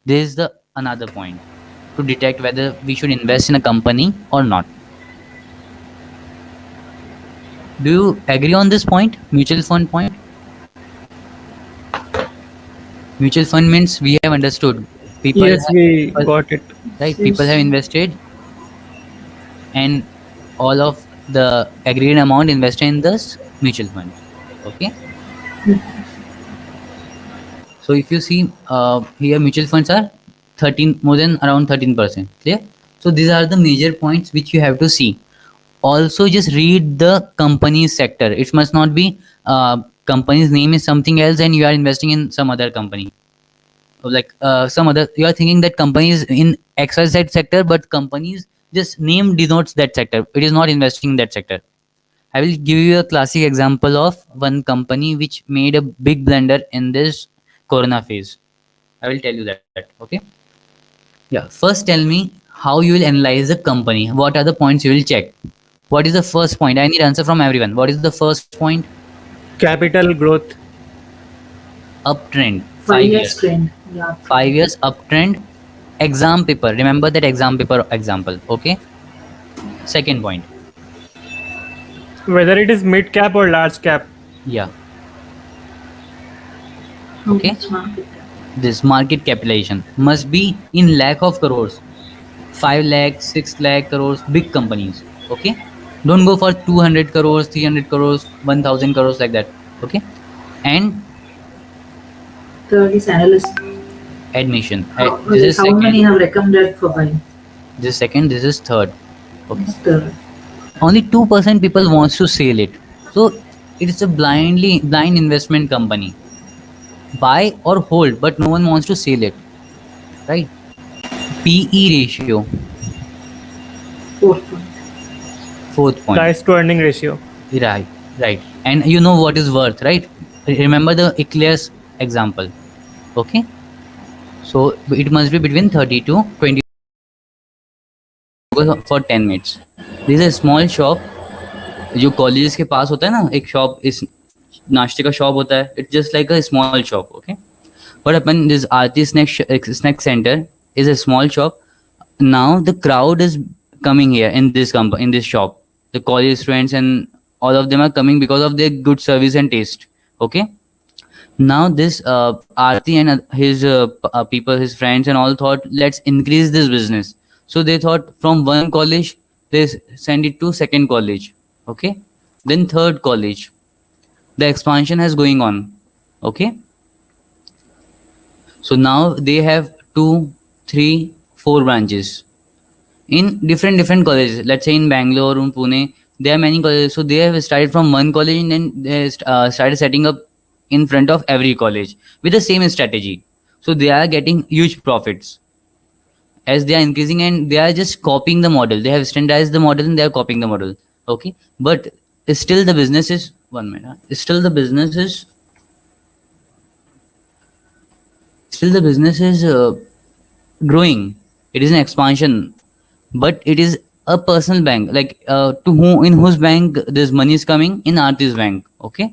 This is the another point to detect whether we should invest in a company or not. Do you agree on this point? Mutual fund point? Mutual fund means we have understood. We got it. Right? People have invested and all of the agreed amount invested in this mutual fund. Okay. So if you see here, mutual funds are more than around 13%. Clear? So these are the major points which you have to see. Also, just read the company sector. It must not be company's name is something else and you are investing in some other company. Like you are thinking that company is in XYZ sector, but company's just name denotes that sector. It is not investing in that sector. I will give you a classic example of one company which made a big blunder in this corona phase. I will tell you that. Okay. Yeah. First, tell me how you will analyze the company. What are the points you will check? What is the first point? I need answer from everyone. What is the first point? Capital growth. Uptrend. 5 years trend. Yeah. 5 years uptrend. Exam paper. Remember that exam paper example. Okay. Second point. Whether it is mid cap or large cap. Yeah. How Okay. much market cap? This market capitalization must be in lakh of crores, 5 lakh, 6 lakh crores, big companies. Okay. Don't go for 200 crores, 300 crores, 1000 crores like that. Okay. And Third is analyst. admission. Like This is how many second. have recommended for buying? This is second. This is third. Okay. It's third. Only 2% people wants to sell it. So it's a blind investment company. Buy or hold, but no one wants to sell it. Right? PE ratio, Fourth one. fourth point. Price to earning ratio. Right, right. And you know what is worth, right? Remember the Eclairs example. Okay. So it must be between 30 to 20 for 10 minutes. This is a small shop. जो colleges के पास होता है ना, एक shop, इस नाश्ते का shop होता है. It's just like a small shop. Okay. What happened? This Aarti snack center is a small shop. Now the crowd is coming here in this in this shop. The college students and all of them are coming because of their good service and taste. Okay. Now this Aarti and his people, his friends and all thought, let's increase this business. So they thought from one college they send it to second college. Okay. Then third college. The expansion is going on. Okay. So now they have 2, 3, 4 branches in different colleges. Let's say in Bangalore, in Pune, there are many colleges. So they have started from one college and then they started setting up in front of every college with the same strategy. So they are getting huge profits as they are increasing, and they are just copying the model. They have standardized the model and they are copying the model. Okay, but still the business is 1 minute. Still the business is growing. It is an expansion, but it is a personal bank, like in whose bank this money is coming? In Aarti's bank. Okay,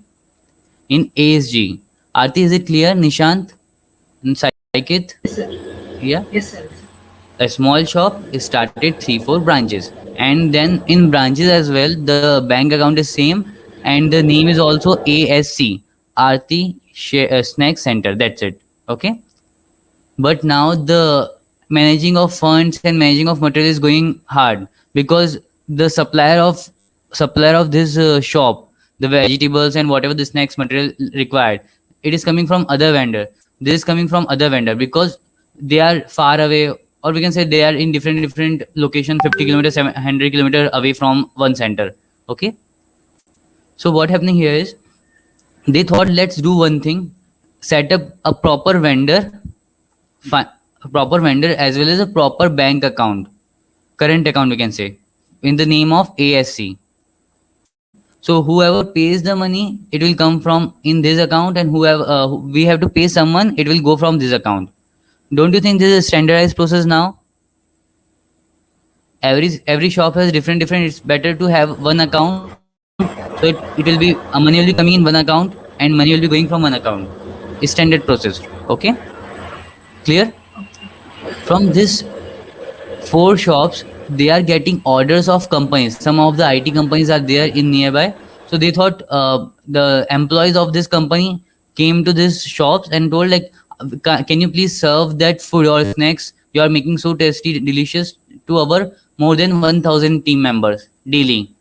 in ASG. Aarti, is it clear? Nishant and Saikit? Yes, sir. Yeah. Yes, sir. A small shop is started 3-4 branches, and then in branches as well the bank account is same and the name is also ASC, Aarti Snack Center. That's it. Okay. But now the managing of funds and managing of material is going hard because the supplier of this shop, the vegetables and whatever the snacks material required, it is coming from other vendor. This is coming from other vendor because they are far away, or we can say they are in different location, 50 kilometers, 100 kilometers away from one center. Okay. So what happening here is they thought, let's do one thing, set up a proper vendor as well as a proper bank account, current account we can say, in the name of ASC. So whoever pays the money, it will come from in this account, and whoever we have to pay someone, it will go from this account. Don't you think this is a standardized process now? Every shop has different. It's better to have one account, so it will be money will be coming in one account and money will be going from one account. It's standard process. Okay, clear? From this 4 shops, they are getting orders of companies. Some of the IT companies are there in nearby. So they thought the employees of this company came to these shops and told, like, can you please serve that food or snacks you are making so tasty, delicious to our more than 1000 team members daily.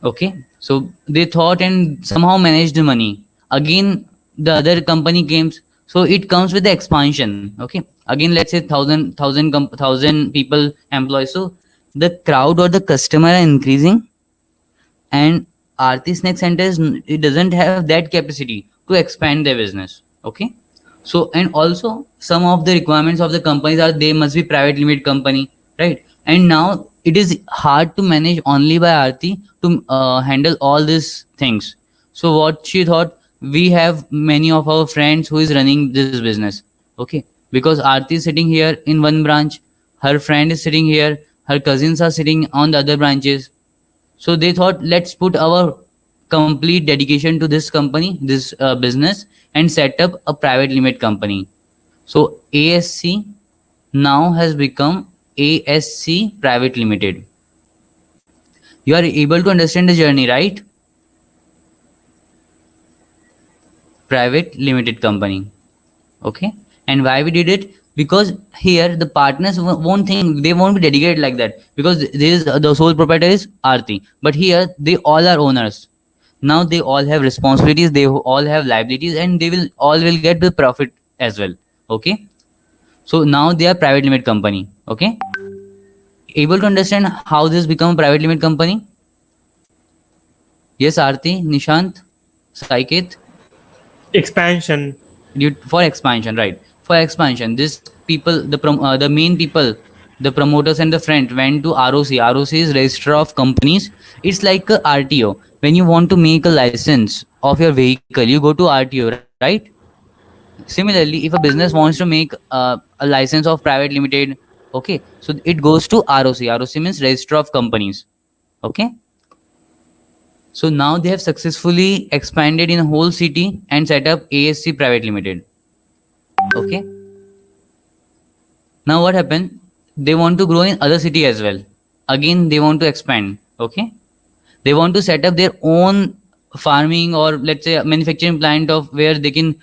Okay, so they thought and somehow managed the money. Again, the other company came. So it comes with the expansion. Okay, again, let's say 1000 people employees. So the crowd or the customer are increasing, and Aarti Snack Centers, it doesn't have that capacity to expand their business. Okay, so and also some of the requirements of the companies are they must be private limited company, right? And now it is hard to manage only by Aarti to handle all these things. So what she thought, we have many of our friends who is running this business. Okay, because Aarti is sitting here in one branch, her friend is sitting here, her cousins are sitting on the other branches. So they thought, let's put our complete dedication to this company, this business, and set up a private limited company. So ASC now has become ASC Private Limited. You are able to understand the journey, right? Private limited company. Okay. And why we did it? Because here the partners won't think, they won't be dedicated like that, because this is the sole proprietor is Aarti, but here they all are owners. Now they all have responsibilities, they all have liabilities, and they will all will get the profit as well. Okay. So now they are private limited company. Okay. Able to understand how this become a private limited company? Yes, Aarti, Nishant, Saiket. Expansion. For expansion, right? For expansion, this people, the main people, the promoters and the front went to ROC. ROC is Register of Companies. It's like a RTO. When you want to make a license of your vehicle, you go to RTO, right? Similarly, if a business wants to make a license of private limited, okay, so it goes to ROC. ROC means Register of Companies. Okay. So now they have successfully expanded in a whole city and set up ASC Private Limited. Okay. Now what happened? They want to grow in other city as well. Again, they want to expand. Okay. They want to set up their own farming, or let's say a manufacturing plant of where they can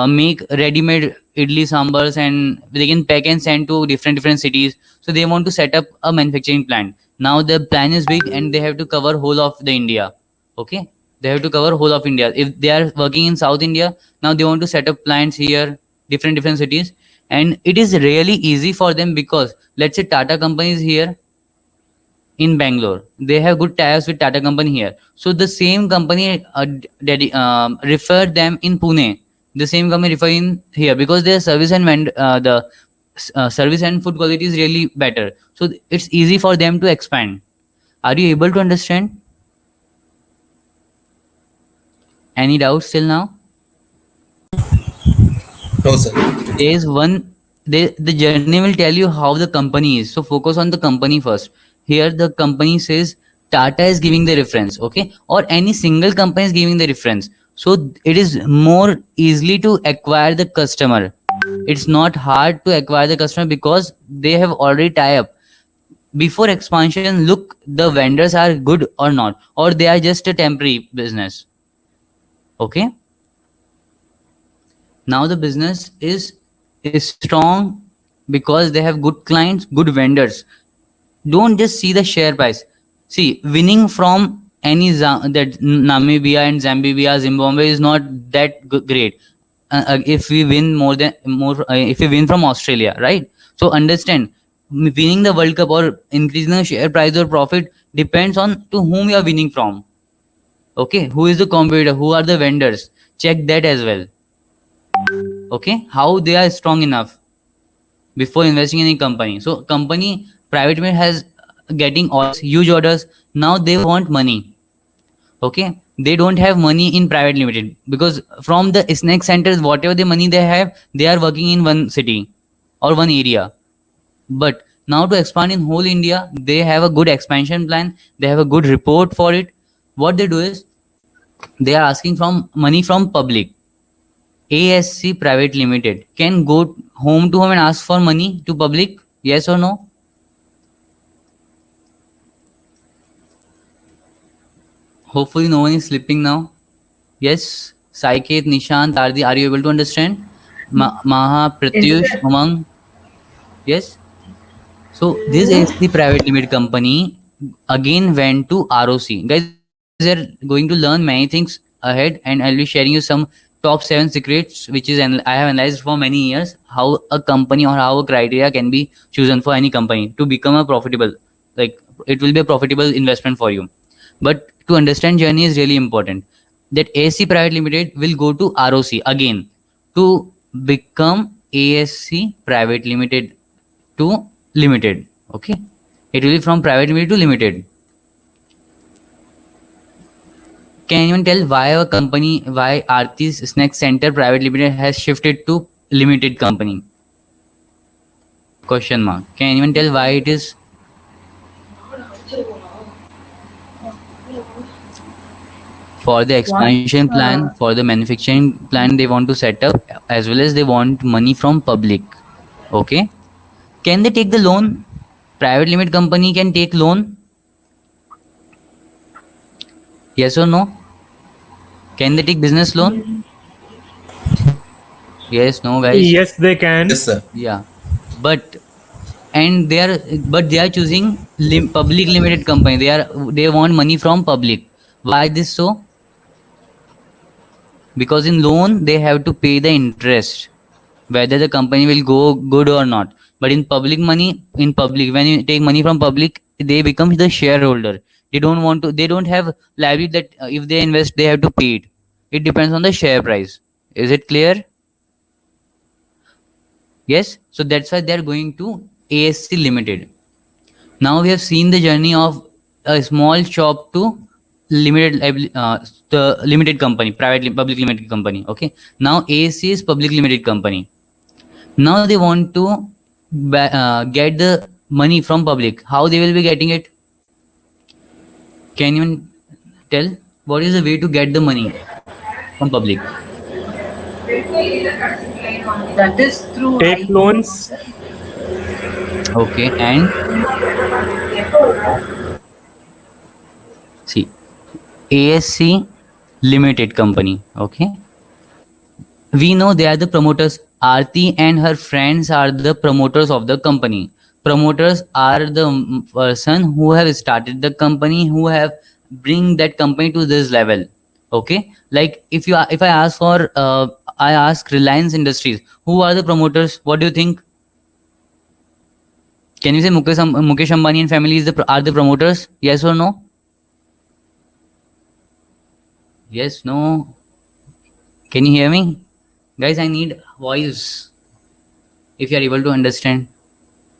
make ready-made idli sambars, and they can pack and send to different cities. So they want to set up a manufacturing plant. Now the plan is big and they have to cover whole of the India. Okay. They have to cover whole of India. If they are working in South India, now they want to set up plants here, different cities. And it is really easy for them, because let's say Tata company is here in Bangalore. They have good ties with Tata company here. So the same company refer them in Pune. The same company refer in here, because their service and service and food quality is really better. So it's easy for them to expand. Are you able to understand? Any doubts till now? No, sir. There is one, the journey will tell you how the company is. So focus on the company first. Here the company says Tata is giving the reference, okay, or any single company is giving the reference. So it is more easily to acquire the customer. It's not hard to acquire the customer, because they have already tie up. Before expansion, look, the vendors are good or not, or they are just a temporary business. Okay. Now the business is strong because they have good clients, good vendors. Don't just see the share price. See, winning from any that Namibia and Zambia, Zimbabwe is not that great. If we win if we win from Australia, right? So understand, winning the World Cup or increasing the share price or profit depends on to whom you are winning from. Okay, who is the competitor? Who are the vendors? Check that as well. Okay, how they are strong enough before investing in a company. So company private limited has getting all huge orders. Now they want money. Okay, they don't have money in private limited, because from the snack centers, whatever the money they have, they are working in one city or one area. But now to expand in whole India, they have a good expansion plan. They have a good report for it. What they do is they are asking from money from public. ASC Private Limited can go home to home and ask for money to public. Yes or no? Hopefully no one is slipping now. Yes. Saiket, Nishant, Ardi, are you able to understand? Maha, Pratyush, sir. Umang. Yes. So this ASC Private Limited company again went to ROC. Guys, we are going to learn many things ahead, and I'll be sharing you some top 7 secrets, which is I have analyzed for many years, how a company or how a criteria can be chosen for any company to become a profitable, like it will be a profitable investment for you. But to understand journey is really important. That ASC Private Limited will go to ROC again to become ASC Private Limited to Limited. Okay, it will be from Private Limited to Limited. Can anyone tell why a company, why Aarti's Snack Center Private Limited has shifted to limited company? Question mark. Can anyone tell why it is? For the expansion plan, for the manufacturing plan they want to set up, as well as they want money from public. Okay. Can they take the loan? Private limited company can take loan? Yes or no? Can they take business loan? Yes, no, guys. Yes, they can. Yes, sir. Yeah, but and they are choosing public limited company. They want money from public. Why this so? Because in loan they have to pay the interest, whether the company will go good or not. But in public, when you take money from public, they become the shareholder. They don't want to. They don't have liability that if they invest, they have to pay it. It depends on the share price. Is it clear? Yes. So that's why they are going to ASC Limited. Now we have seen the journey of a small shop to the limited company, public limited company. Okay. Now ASC is public limited company. Now they want to get the money from public. How they will be getting it? Can you tell what is the way to get the money from public? That is through Take loans. Okay, and see, ASC Limited Company. Okay, we know they are the promoters. Aarti and her friends are the promoters of the company. Promoters are the person who have started the company, who have bring that company to this level. Okay, like if I ask for I ask Reliance Industries, who are the promoters? What do you think? Can you say Mukesh Ambani and family are the promoters? Yes or no? Yes, no. Can you hear me? Guys, I need voice. If you are able to understand.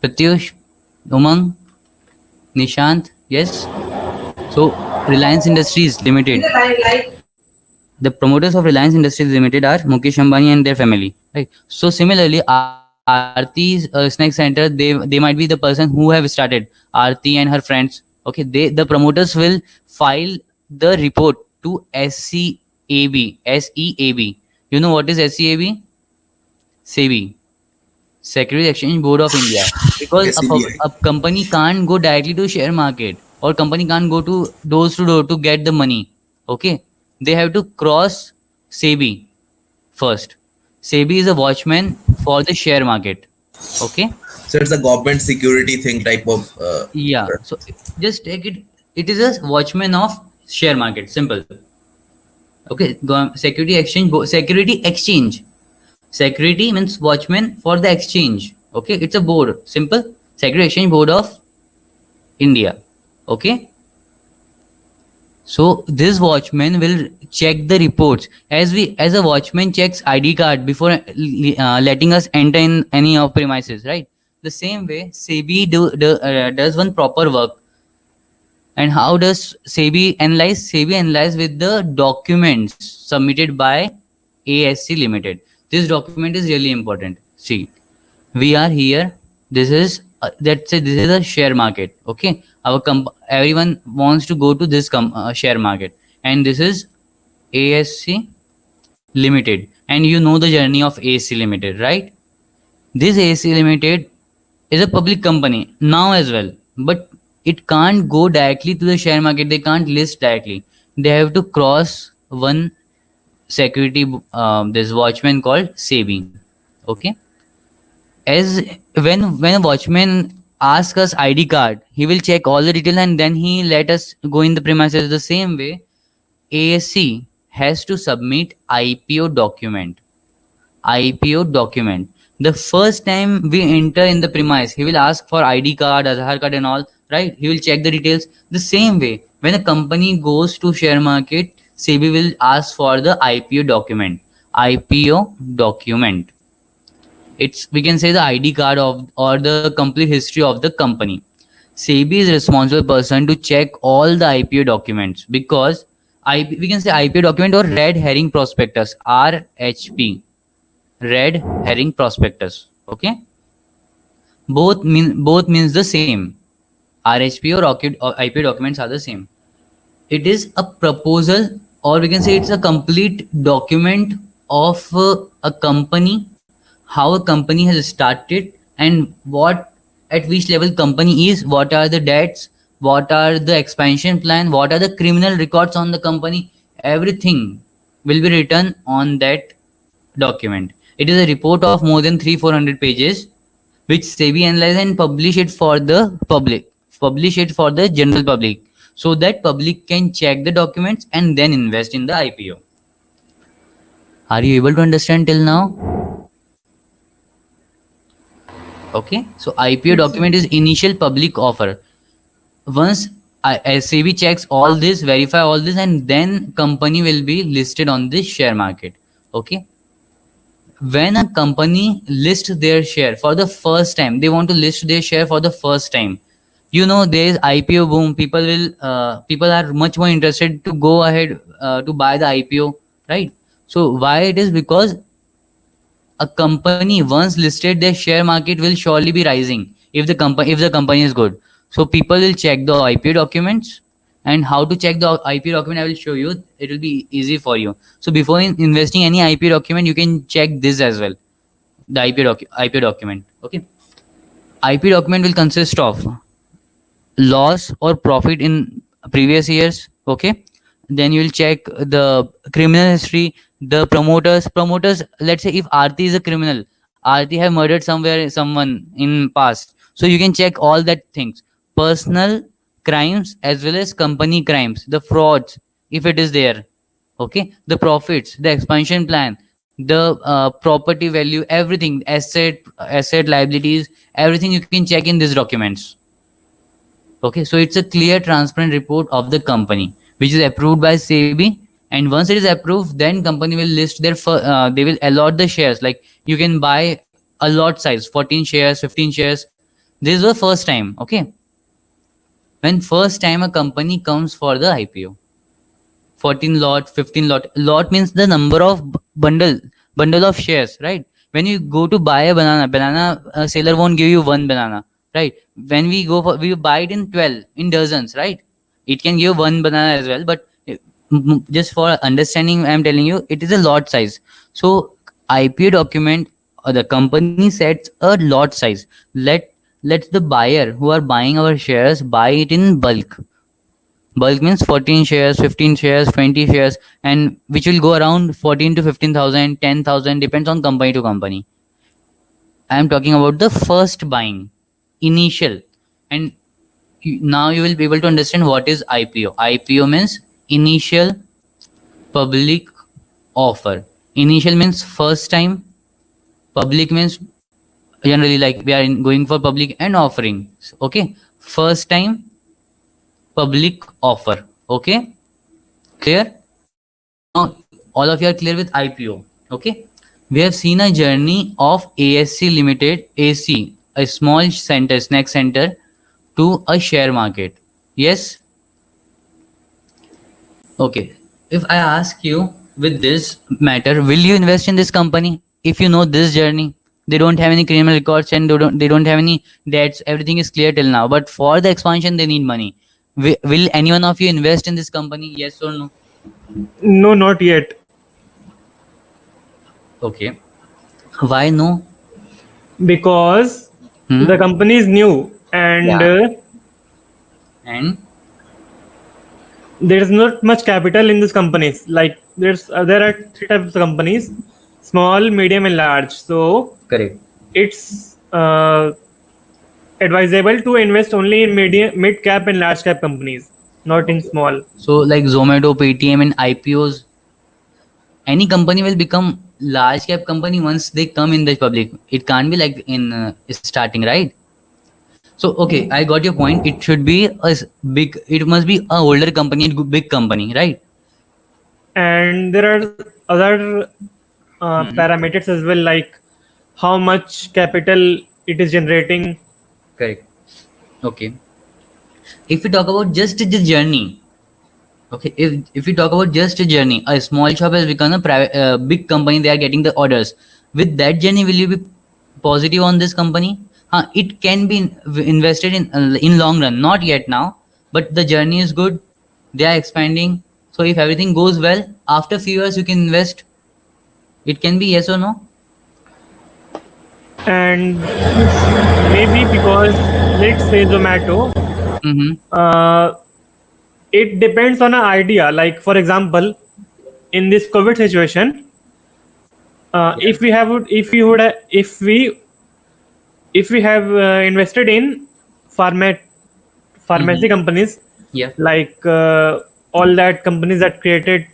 Pratyush, Umang, Nishant, yes? So, Reliance Industries Limited. The promoters of Reliance Industries Limited are Mukesh Ambani and their family. Right. So, similarly, Aarti's snack center, they might be the person who have started Aarti and her friends. Okay, the promoters will file the report to SEAB. You know what is SEAB? SEBI, Securities Exchange Board of India. Because a company can't go directly to share market, or company can't go to door to get the money. Okay, they have to cross SEBI first. SEBI is a watchman for the share market. Okay. So it's a government security thing type of. Yeah. So just take it. It is a watchman of share market. Simple. Okay. Security exchange. Security means watchman for the exchange. Okay. It's a board. Simple. Security Exchange Board of India. Okay. So this watchman will check the reports as a watchman checks ID card before letting us enter in any of premises, right? The same way SEBI does one proper work. And how does SEBI analyze? SEBI analyze with the documents submitted by ASC Limited. This document is really important. See, we are here. This is this is a share market. Okay, everyone wants to go to this share market, and this is ASC Limited, and you know the journey of ASC Limited, right? This ASC Limited is a public company now as well, but it can't go directly to the share market. They can't list directly. They have to cross one security this watchman called SEBI. Okay, as when a watchman asks us ID card, he will check all the details and then he let us go in the premises. The same way ASC has to submit IPO document. The first time we enter in the premise, he will ask for ID card, Aadhaar card and all, right? He will check the details. The same way, when a company goes to share market, SEBI will ask for the IPO document. We can say the ID card or the complete history of the company. SEBI is responsible person to check all the IPO documents because we can say IPO document or red herring prospectus, RHP. Red herring prospectus. Okay, both means the same. RHP or IPO documents are the same. It is a proposal, or we can say it's a complete document of a company, how a company has started and at which level company is, what are the debts, what are the expansion plan, what are the criminal records on the company, everything will be written on that document. It is a report of more than 300-400 pages, which SEBI analyze and publish it for the general public, so that public can check the documents and then invest in the IPO. Are you able to understand till now? Okay, so IPO document is initial public offer. Once SEBI checks all this, verify all this, and then company will be listed on this share market. Okay, when a company lists their share for the first time, they want to list their share for the first time. You know, there is IPO boom. People are much more interested to go ahead to buy the IPO, right? So why it is? Because a company once listed, their share market will surely be rising if the company is good. So people will check the IPO documents, and how to check the IPO document I will show you. It will be easy for you. So before investing any IPO document, you can check this as well, the IPO document. Okay, IPO document will consist of loss or profit in previous years. Okay, then you will check the criminal history, the promoters. Let's say if Aarti is a criminal, Aarti have murdered someone in past, so you can check all that things, personal crimes as well as company crimes, the frauds if it is there. Okay, the profits, the expansion plan, the property value, everything, asset liabilities, everything you can check in these documents. Okay, so it's a clear, transparent report of the company, which is approved by SEBI. And once it is approved, then company will list they will allot the shares. Like you can buy a lot size, 14 shares, 15 shares. This is the first time. Okay, when first time a company comes for the IPO, 14 lot, 15 lot means the number of bundle of shares, right? When you go to buy a banana seller won't give you one banana, right? When we buy it in 12, in dozens, right? It can give one banana as well, but just for understanding, I'm telling you, it is a lot size. So IPO document, the company sets a lot size. Let the buyer who are buying our shares buy it in bulk. Bulk means 14 shares, 15 shares, 20 shares, and which will go around 14 to 15,000, 10,000, depends on company to company. I am talking about the first buying, initial. And now you will be able to understand what is IPO. IPO means initial public offer. Initial means first time. Public means generally like we are going for public and offering. Okay, first time public offer. Okay, clear? Now all of you are clear with IPO. Okay, we have seen a journey of ASC Limited, AC, a small snack center, to a share market. Yes. Okay, if I ask you with this matter, will you invest in this company if you know this journey? They don't have any criminal records and they don't have any debts. Everything is clear till now. But for the expansion, they need money. Will any one of you invest in this company? Yes or no? No, not yet. Okay. Why no? Because Hmm? the company is new and Yeah. And there is not much capital in these companies. Like there are three types of companies: small, medium, and large. So correct. it's advisable to invest only in mid cap and large cap companies, not in small. So like Zomato, Paytm, and IPOs, any company will become large cap company once they come in the public. It can't be like in starting, right? So okay, I got your point. It should be big. It must be a older company, big company, right? And there are other parameters as well, like how much capital it is generating. Correct. Okay. If we talk about just the journey, okay, if we talk about just a journey, a small shop has become a big company. They are getting the orders. With that journey, will you be positive on this company? It can be invested in long run. Not yet now, but the journey is good. They are expanding. So if everything goes well, after few years you can invest. It can be yes or no. And maybe because let's say Zomato, Mm-hmm. It depends on an idea. Like for example, in this COVID situation, if we have invested in pharmacy companies, Yeah. like all that companies that created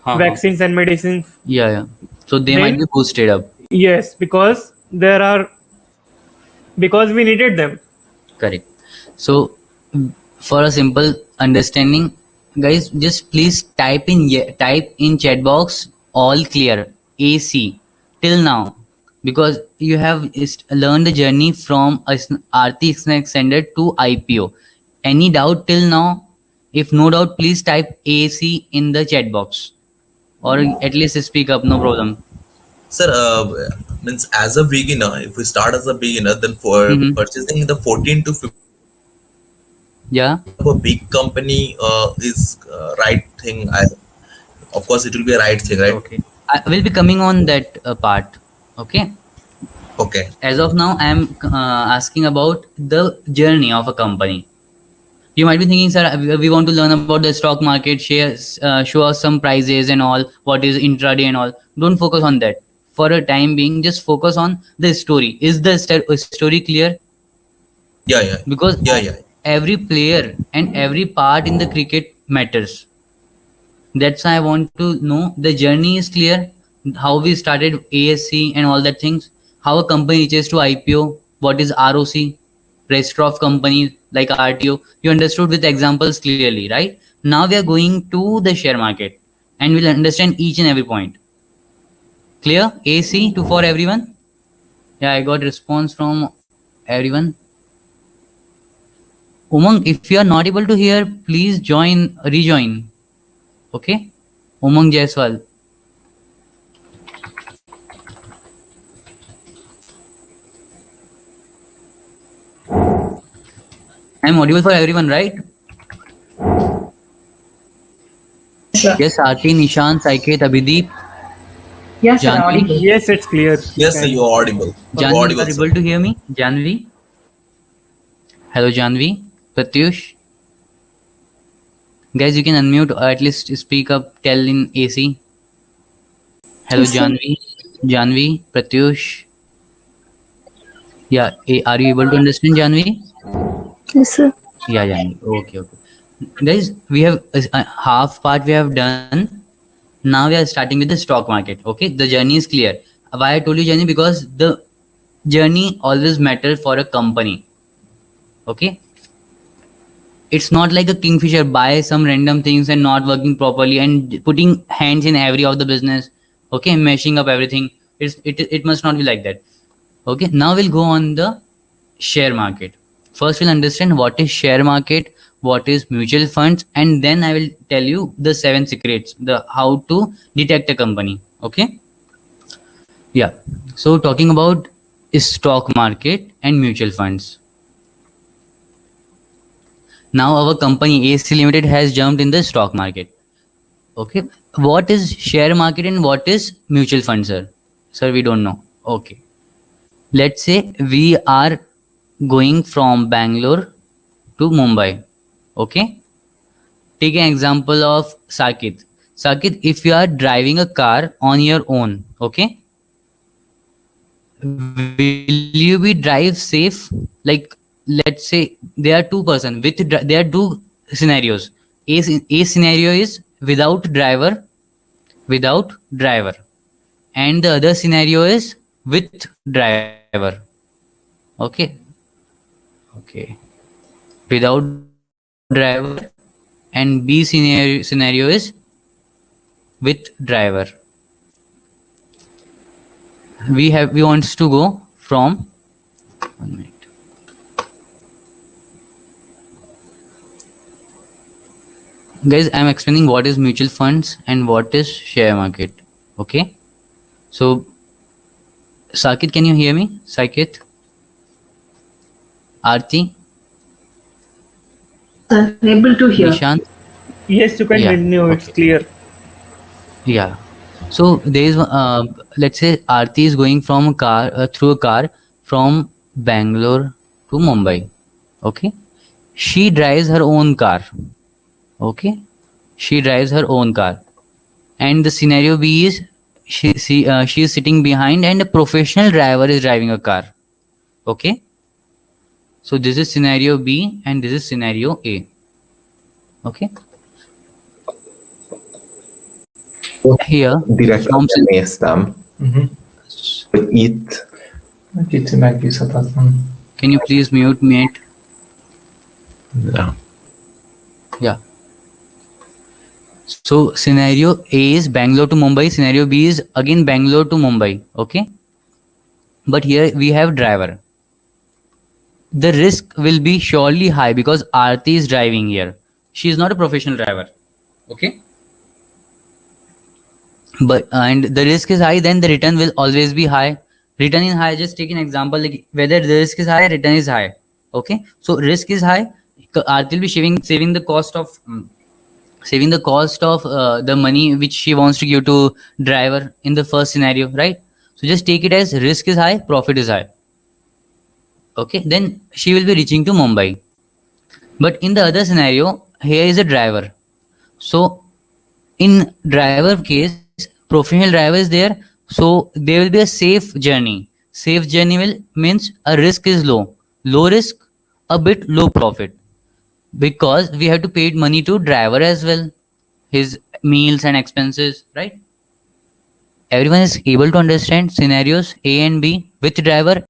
Uh-huh. vaccines and medicines. Yeah. So they might Then- be boosted up. Yes, because we needed them. Correct. So, for a simple understanding, guys, just please type in chat box all clear AC till now, because you have learned the journey from Aarti Snack Center to IPO. Any doubt till now? If no doubt, please type AC in the chat box, or at least speak up. No problem. Sir, means as a beginner, if we start as a beginner, then for Mhm. purchasing the 14 to 15 Yeah. of a big company is right thing. Of course, it will be a right thing, right? Okay. I will be coming on that part. Okay. Okay. As of now, I am asking about the journey of a company. You might be thinking, sir, we want to learn about the stock market, shares, show us some prices and all, what is intraday and all. Don't focus on that. For a time being, just focus on the story. Is the story clear? Yeah. Because Yeah. every player and every part in the cricket matters. That's why I want to know the journey is clear, how we started ASC and all that things, how a company reaches to IPO, what is ROC, register of companies like RTO. You understood with examples clearly, right? Now we are going to the share market and we'll understand each and every point. Clear? AC to for everyone? Yeah, I got response from everyone. Umang, if you are not able to hear, please rejoin. Okay? Umang Jaiswal. I'm audible for everyone, right? Sir. Yes, Aarti, Nishan, Saiket, Abhideep, Yes, sir, Janvi. audible. Yes, it's clear. Yes, sir, you are audible. You're Janvi, you audible, are sir. able to hear me? Janvi? Hello, Janvi. Pratyush? Guys, you can unmute or at least speak up, tell in AC. Hello, Yes, sir. Janvi. Janvi, Pratyush. Yeah, are you able to understand, Janvi? Yes, sir. Yeah, Janvi. Okay. Guys, we have half part we have done. Now we are starting with the stock market. Okay, the journey is clear. Why I told you journey? Because the journey always matters for a company. Okay, it's not like a kingfisher buy some random things and not working properly and putting hands in every of the business. Okay, meshing up everything. It must not be like that. Okay, now we'll go on the share market. First, we'll understand what is share market, what is mutual funds, and then I will tell you the 7 secrets, the how to detect a company. Okay. Yeah. So talking about stock market and mutual funds. Now our company AC Limited has jumped in the stock market. Okay. What is share market and what is mutual fund, sir? Sir, we don't know. Okay. Let's say we are going from Bangalore to Mumbai. Okay. Take an example of Sakit. Sakit, if you are driving a car on your own, okay, will you be drive safe? Like, let's say there are two person with there are two scenarios. A scenario is without driver, and the other scenario is with driver. Okay, without driver, and B scenario is with driver. We wants to go from 1 minute. Guys, I'm explaining what is mutual funds and what is share market. Okay, so Sakit, can you hear me? Sakit, Aarti, Able to hear. Nishant. Yes, you can Yeah, continue. It's okay. clear. Yeah. So there is let's say Aarti is going from a car through a car from Bangalore to Mumbai. Okay. she drives her own car. Okay, she drives her own car. And the scenario B is she is sitting behind and a professional driver is driving a car. Okay, so this is scenario B and this is scenario A. Okay, here Direkt from néztem, hogy itt egy kicsi megbízhatatlan. can you please mute? Ja. Yeah. So scenario A is Bangalore to Mumbai. Scenario B is again Bangalore to Mumbai. Okay. But here we have driver. The risk will be surely high because Aarti is driving here. She is not a professional driver. Okay. But and the risk is high, then the return will always be high. Return is high. Just take an example, like whether the risk is high, return is high. Okay. So risk is high. Aarti will be saving the cost of the money which she wants to give to driver in the first scenario, right? So just take it as risk is high, profit is high. Okay, then she will be reaching to Mumbai. But in the other scenario, here is a driver. So in driver case, professional driver is there, so there will be a safe journey. Safe journey will means a risk is low. Low risk, a bit low profit. Because we have to pay money to driver as well, his meals and expenses, right? Everyone is able to understand scenarios A and B with driver.